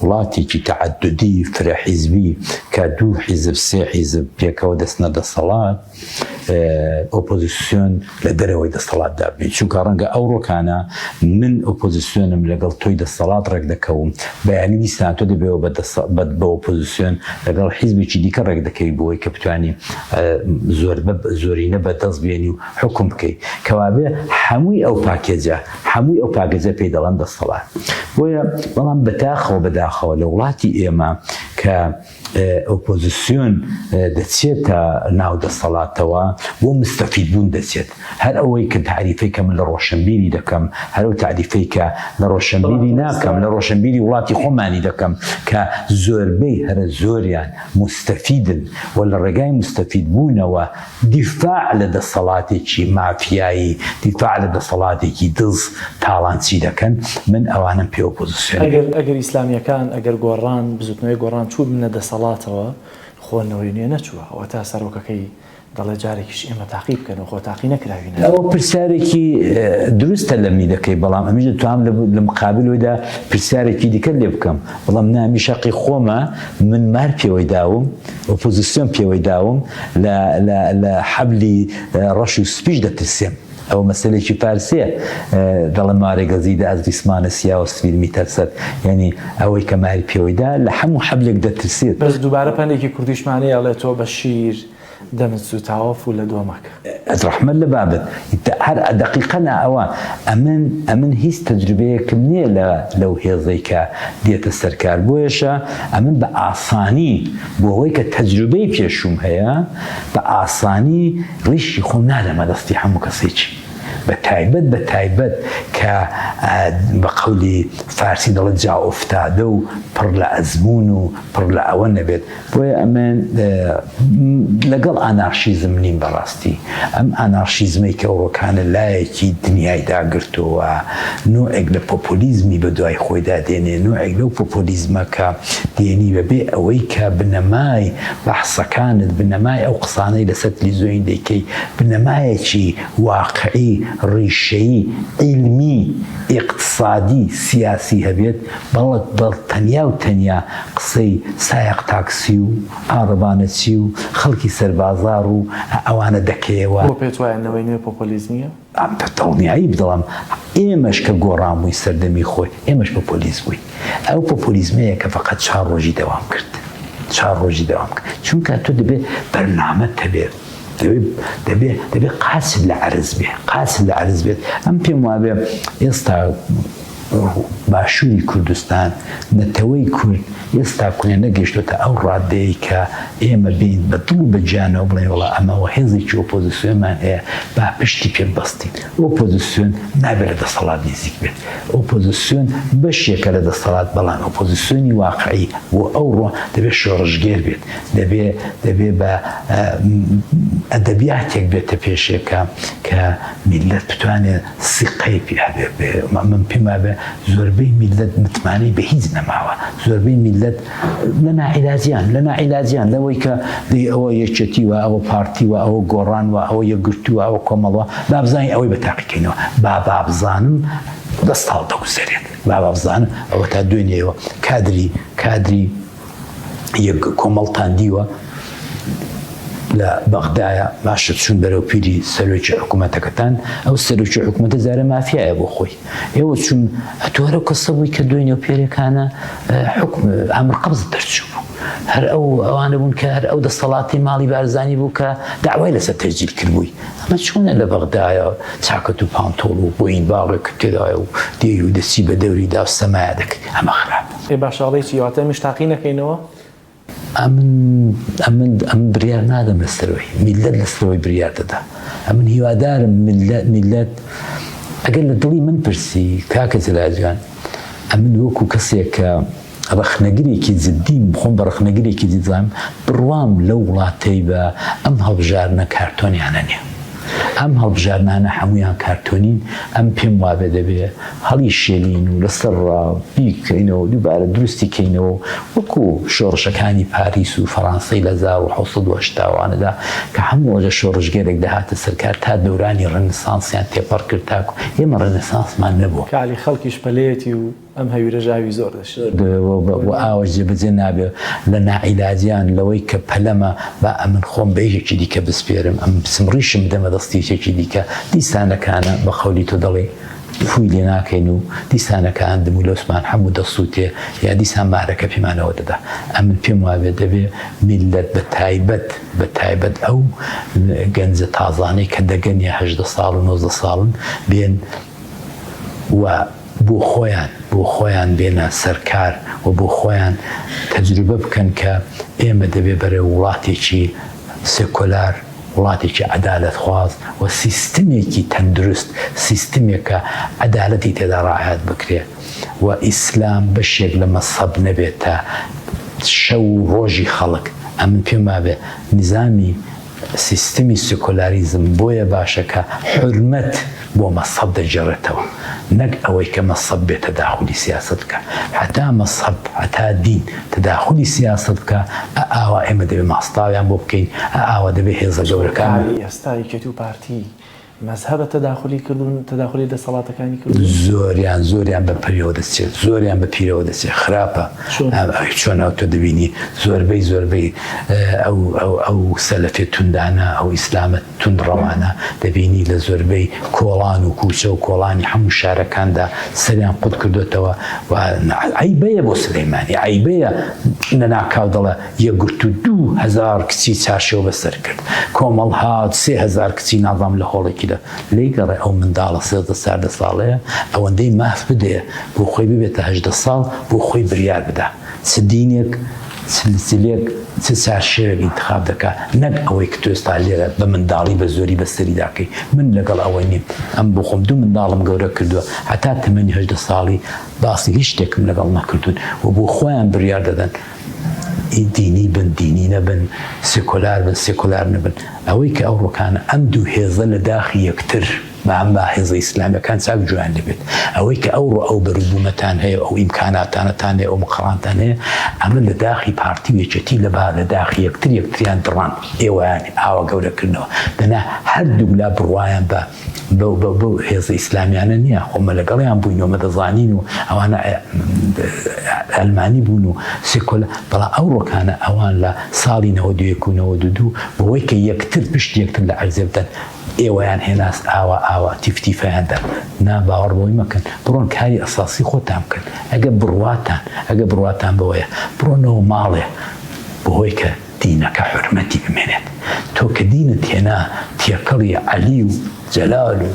وڵاتێکی تەعەدودی فرەحیزبی کە دوو حیزب سێ حیزب پێکەوە دەستنە دەسەڵات ئۆپۆزیسیۆن لە دەرەوەی دەسەڵات دابێت. چونکە ڕەنگە ئەو ڕۆکانە من ئۆپۆزیسیۆنم لەگەڵ تۆی دەسەڵات ڕێک دەکەوم بەیانی دیستان تۆ دەبێەوە بە ئۆپۆزیسیۆن لەگەڵ حیزبێکی دیکە ڕێک دەکەی بۆی کە بتوانی زۆرینە بەدەست بێنی و حکم بکەیت کەوابێ هەمووی ئەو پاکێجە هەمووی ئەو پاکێجە پێی دەڵێن دەسەڵات. بۆیە بەڵام بەداخەوە لە وڵاتی ئێمە کە ئۆپۆزیسیۆن دەچێتە ناو دەسەڵاتەوە بۆ مستەفید بوون دەچێت. هەر ئەوەی کە تعریفەی کە من لە ڕۆشنبیری دەکەم، هەر ئەو تعریفەی کە لە ڕۆشنبیری ناکەم، لە ڕۆشنبیری وڵاتی خۆمانی دەکەم کە زۆربەی هەرە زۆریان مستەفیدن و لە ڕێگای مستەفید بوونەوە دیفاع لە دەسەڵاتێکی مافیایی، دیفاع لە دەسەڵاتێکی دڵ تاڵانچی دەکەن. من ئەوانم پێ ئۆپۆزیسیۆن. ئەگەر ئیسلامیەکان ئەگەر گۆڕان بزوتنەوەی گۆڕان چوو بنە دەسەڵاتەوە خۆنەوەی نوێ نەچووە ئەوە تا سەرۆکەکەی دەڵێ جارێکیش ئێمە تاقی بکەن و خۆ تاقی نەکراوینە. ئەوە پرسیارێکی دروستە لە میدەکەی، بەڵام ئەمیش دەتوانم لە مقابلەوەدا پرسیارێکی دیکە لێ بکەم، بەڵام نامی شەقی خۆمە من مار پێوەی داوم، ئۆپۆزیسیۆن پێوەی داوم لە حەبلی ڕەش و سپیش دەترسێم. ئەو مەسلێکی پارسیە دەڵێ مارێک گەزیدە ئەزریسمانە سیا و سفیر میتەرسەت، یعنی ئەوەی کە ماری پێوەیدا لە هەموو حەبلێک دەترسێت. بەس دووبارە پەنێکی کوردیشمانەیە ئەڵێ تۆ بە شیر دەمت سوتاوە و لە دۆمەکە ئەزرەحمەت لە بابەت هەر دەقیقەنا ئەوە ئەمن هیچ تەجروبەیەکم نییە لەو هێزەی کە دێتە سەرکار، بۆیەشە ئەمن بە ئاسانی بۆ ئەوەی کە تەجروبەی پێشوم هەیە بە ئاسانی ڕیشی خۆم نادەمە دەستی هەموو کەسێکی بە تایبەت کە بە قەولی فارسی دەڵێت جا ئۆفتادە و پڕ لە ئەزمون و پڕ لە ئەوە نەبێت. بۆیە ئەمن لەگەڵ ئانارشیزم نیم بەڕاستی، ئەم ئانارشیزمەی کە ئەوڕۆکانە لایەکی دنیای داگرتووە، نوعێک لە پۆپۆلیزمی بە دوای خۆیدا دێنێ، نوعێک لەو پۆپۆلیزمە کە دێنی بەبێ ئەوەی کە بنەمای بەحسەکانت، بنەمای ئەو قسانەی لەسەر تەلەڤیزیۆن دەیکەی بنەمایەکی واقعی، ڕیشەیی، عیلمی، ئیقتصادی، سیاسی هەبێت، بەڵ تەنیا و تەنیا قسەی سایق تاکسی و ئاڕەبانەچی و خەڵکی سەربازار و ئەوانە دەکەیەوە. بۆ پێت وایە نەوەی نوێ پۆپۆلیزمیە؟ دڵنیایی بدەڵام ئێمەش کە گۆڕامووی سەردەمی خۆی ئێمەش پۆپۆلیز بووین. ئەو پۆپۆلیزمەیە کە فەقەت 4 ڕۆژی دەوام کرد، 4 ڕۆژی دەوام کرد، چونکە تۆ دەبێت بەرنامەت هەبێت، دەبێ قاسم لە عەرز بێت. ئەم پێم وابێ ئێستا باشووری کوردستان، نەتەوەی کورد ئێستا کوێ نەگەیشتوتە ئەو ڕادەیە کە ئێمە بین بە دڵ و بەجانەوە بڵێن وەڵا ئەمەوە هێزێکی ئۆپۆزیسیۆنمان هەیە با پشتی پێ بەستین. ئۆپۆزیسیۆن نابێت لە دەسەڵات نزیک بێت، ئۆپۆزیسیۆن بەشێکە لە دەسەڵات، بەڵام ئۆپۆزیسیۆنی واقعی بۆ ئەو ڕۆ دەبێت شۆڕژگێر بێت، دەبێت بە ئەدەبیاتێک بێتە پێشێکە کە میلەت بتوانێت سیقەی پێ هەبێت. من پێم وابێ زۆربەی میلەت متمانەی بە هیچ نەماوە، زۆربەی میلەت لە ناعیلاجیان لەوەی کە ئەوە یەکێتی وە، ئەوە پارتی وە، ئەوە گۆڕان وە، ئەوە یەکگرتووە، ئەوە کۆمەڵەوە، بابزانین ئەوەی بە تاقیکەینەوە، بابزانم دەستاڵ دەگوزارێت، بابزانم ئەوە تا دوێنێەوە کادری یەک کۆمەڵتان دیوە لە بەغدایە باشە چون بەرەو پیری سەرۆکی حکوومەتەکەتان، ئەو سەرۆکی حکوومەتە زارە مافیایە بۆ خۆی، ئێوە چون ئەتوارە کەسە بووی کە دوێنێ و پێرێکانە ئەمر قەبز دەرچوو بوو، هەر ئەوانە بوون کە هەر ئەو دەسەڵاتی ماڵی بارزانی بوو کە داوای لەسەر تەرجیل کردبووی. ئەمە چۆنە لە بەغدایە چاکەت و پانتۆڵ و بۆین باڵێک تێدایە و دێ و دەسی بە دەوریدا و سەمایە دەکەی، ئەمە خراپ. باشاڵێکی یاتە مشتاقی نەکەینەوە؟ ئەمن بریار نادەم لەسەرەوەی میلەت، لەسەرەوەی بریار دەدا. ئەمن هیوادارم میلەت ئەگەر لە دڵی من پرسی کاکە جەلاجان، ئەمن وەکو کەسێک کە ڕەخنەگرێکی جددیم بخۆم بە ڕەخنەگرێکی جددام بڕوام لەو وڵاتەی بە ئەم هەڵبژارنە کارتۆنیانە نییە. ئەم هەڵبژارنانە هەمویان کارتۆنین، ئەم پێم وابێ دەبێ هەڵی شێلین و لەسەر بیکەینەوە دووبارە دروستی کەینەوە وەکو شۆڕشەکانی پاریس و فەڕەنسای لە 1970 کە هەموو ڕۆژە شۆڕژگەرێک دەهاتە سەرکار تا دەورانی ڕەنسانسیان تێپەڕ کرد تاکو ئێمە ڕەنسانسمان نەبووە. کالی خەڵکیش پەلەیەتی و ئەم هەویرە ژاوی زۆر دەشێت و ئاوەش جێبەجێ نابێ لە ناعیلاجیان لەوەی کە پەلەمە با ئەمن خۆم بە یەکێکی دیکە بسپێرم، ئەم سمڕیشم دەمە دەستی یەکێکی دیکە دیسانەکانە بە خەولی تۆ دەڵێ فوی لێ ناکەین و دیسانەکان دم و لەوسمان هەموو دەسووتێ یا دیسان مارەکە پێمانەوە دەدا. ئەمن پێم وابێ دەبێ میلەت بە تایبەت ئەو گەنجە تازانەی کە دەگەن یا 18 ساڵ و 19 ساڵن بێن و بۆ خۆیان بێنە سەرکار و بۆ خۆیان تەجروبە بکەن کە ئێمە دەبێ بەرە وڵاتێکی سێکۆلار، وڵاتێکی عەدالەت خواز و سیستمێکی تەندروست، سیستمێکە عەدالەتی تێدا ڕاعات بکرێت و ئیسلام بەشێک لە مەسەب نەبێت تا شەو و ڕۆژی خەڵک. ئەمن پێم وابێ نظامی سیستمی سکولاریزم بۆیە باشە کە حرمەت بۆ مەسەب دەجێڕێتەوە نەک ئەوەی کە مەسەب بێت تەداخلی سیاست بکە هەتا مەسەب هەتا دین تەداخلی سیاست بکە ئاوا ئێمە دەبێت ماستاویان بۆ بکەین ئاوا دەبێت هێزە گەورەکان ئێستا یەکێتی و پارتی مەزهبە تەداخلی کردوون تەداخلی دەسەڵاتەکانی کردوون زۆریان بە پەریەوە دەچێت زۆریان بە پیرەوە دەچێت خراپە چۆن تۆ دەبینی زۆربەی ئەو سەلەفێ توندانە ئەو ئیسلامە توندڕەوانە دەبینی لە زۆربەی کۆڵان و کوچە و کۆڵانی هەموو شارەکاندا سەریان قوت کردوێتەوە عیبەیە بۆ سلەیمانی عیبەیە نەناکاو دەڵێ یەکگرت و 2000 کچی چارشێوە بەسەر کرد کۆمەڵ هات 3000 کچی نازام لە هۆڵێکی لی گەڕێ ئەو منداڵە 13 ساڵەیە ئەوەندەی ماف بدێ بۆ خۆی ببێتە 18 ساڵ بۆ خۆی بریار بدا چ دینێک سلسلێک چ چارشێوێک ئینتخاب دەکات نەک ئەوەی کە تۆ ئێستا لێرە بە منداڵی بە زۆری بەسەری داکەی من لەگەڵ ئەوەی نیم ئەم بۆ خۆم 2 منداڵم گەورە کردووە هەتا تەمەنی 18 ساڵی باسی هیچ شتێکم لەگەڵ نەکردوون و بۆ خۆیان بریار دەدەن دینی بن دینی نەبن سکولار بن سکولار نەبن ئەوەی کە ئەو ڕۆکانە ئەم دوو هێزە لە داخی یەکتر بە هێزە ئیسلامیەکان چاک جویان دەبێت ئەوەی کە ئەو بەروبوومەتان هەیە ئەو ئیمکاناتانەتان هەیە ئەو مقڕانتان هەیە ئەمە لە داخی پارتی و یەکێتی لە داخی یەکتریان دڕان ئێوەیان ئاوا گەورەکردنەوە دەنا هەردوو لا بڕوایان بە هێزە ئیسلامیانە نییە خۆمە لەگەڵیان بووینەوە مەدەزانین و ئەوانە ئەلمانی بوون و سێکۆلە بەڵام ئەو ڕۆکانە ئەوان لە ساڵی 92 بەوەی کە یەکتر پشت یەکتر لە عەرزێ بدەن ئێوەیان هێناست ئاوا تیفتیفەیاندا نا باوەڕ بەوەی مەکەن بڕۆن کاری ئەساسی خۆتان بکەن ئەگە بڕواتان بەوەیە بڕۆنەوە ماڵێ بەهۆی کە دینەکە حرمەتی بمێنێت تۆ کە دینت هێنا تێکەڵی عەلی و جەلال و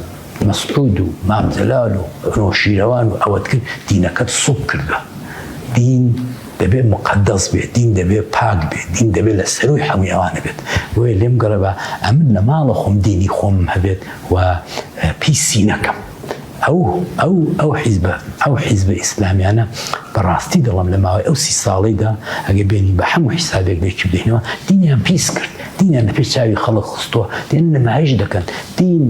مەسعود و مام جەلال و نۆشیرەوان و ئەوەت کرد دینەکەت سوب کردووە دین دەبێت مقدس بێت دین دەبێت پاک بێت دین دەبێت لە سەروی هەمووی ئەوانە بێت بۆیە لێم گەڕێ بە ئەمن لە ماڵە خۆم دینی خۆم هەبێت و پیسی نەکەم ئەو حیزبە ئیسلامیانە بەڕاستی دەڵم لە ماوەی ئەو 30 ساڵەیدا ئەگە بێنی بە هەموو حیسابێک لێکی بدەینەوە دینیان پیس کرد دینیان لە پێش چاوی خەڵک خستووە دێن نمایش دەکەن دین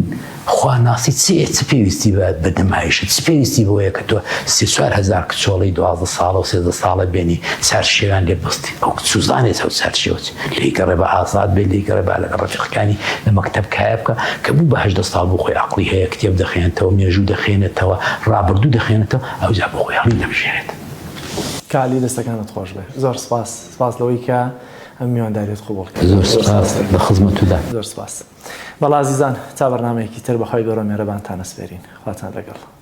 خواناسی چ پێویستی بە دەمایشت چ پێویستی بۆیە کە تۆ 3-4 کچۆڵی 12 ساڵە و 13 ساڵە بێنی چارشێوان لێ بستی ئەو سوزانێت ئەو چارشێوت لێی گەڕێ بە ئازاد بێت لێی گەڕێ بە لەگە ڕەفیقەکانی لە مەکتەب کایە بکە کە بوو بە 18 ساڵ بۆ خۆی عەقڵی هەیە کتێب دەخوێنێتەوە مێژوو دەخوێنێتەوە ڕابردوو دەخوێنێتەوە ئەوجا بۆ خۆی هەڵی دەبژێرێت کالی دەستەکانت خۆش بێ زۆر سپاس لەوەی کە ئەم میوانداریت قبوڵ کرد زۆر سپاس بە خزمەتتودا زۆر سپاس بەڵا عزیزان تا بەرنامەیەکی تر بەخوای گەورە مێرەبانتان ئەسپێرین خواتان لەگەڵ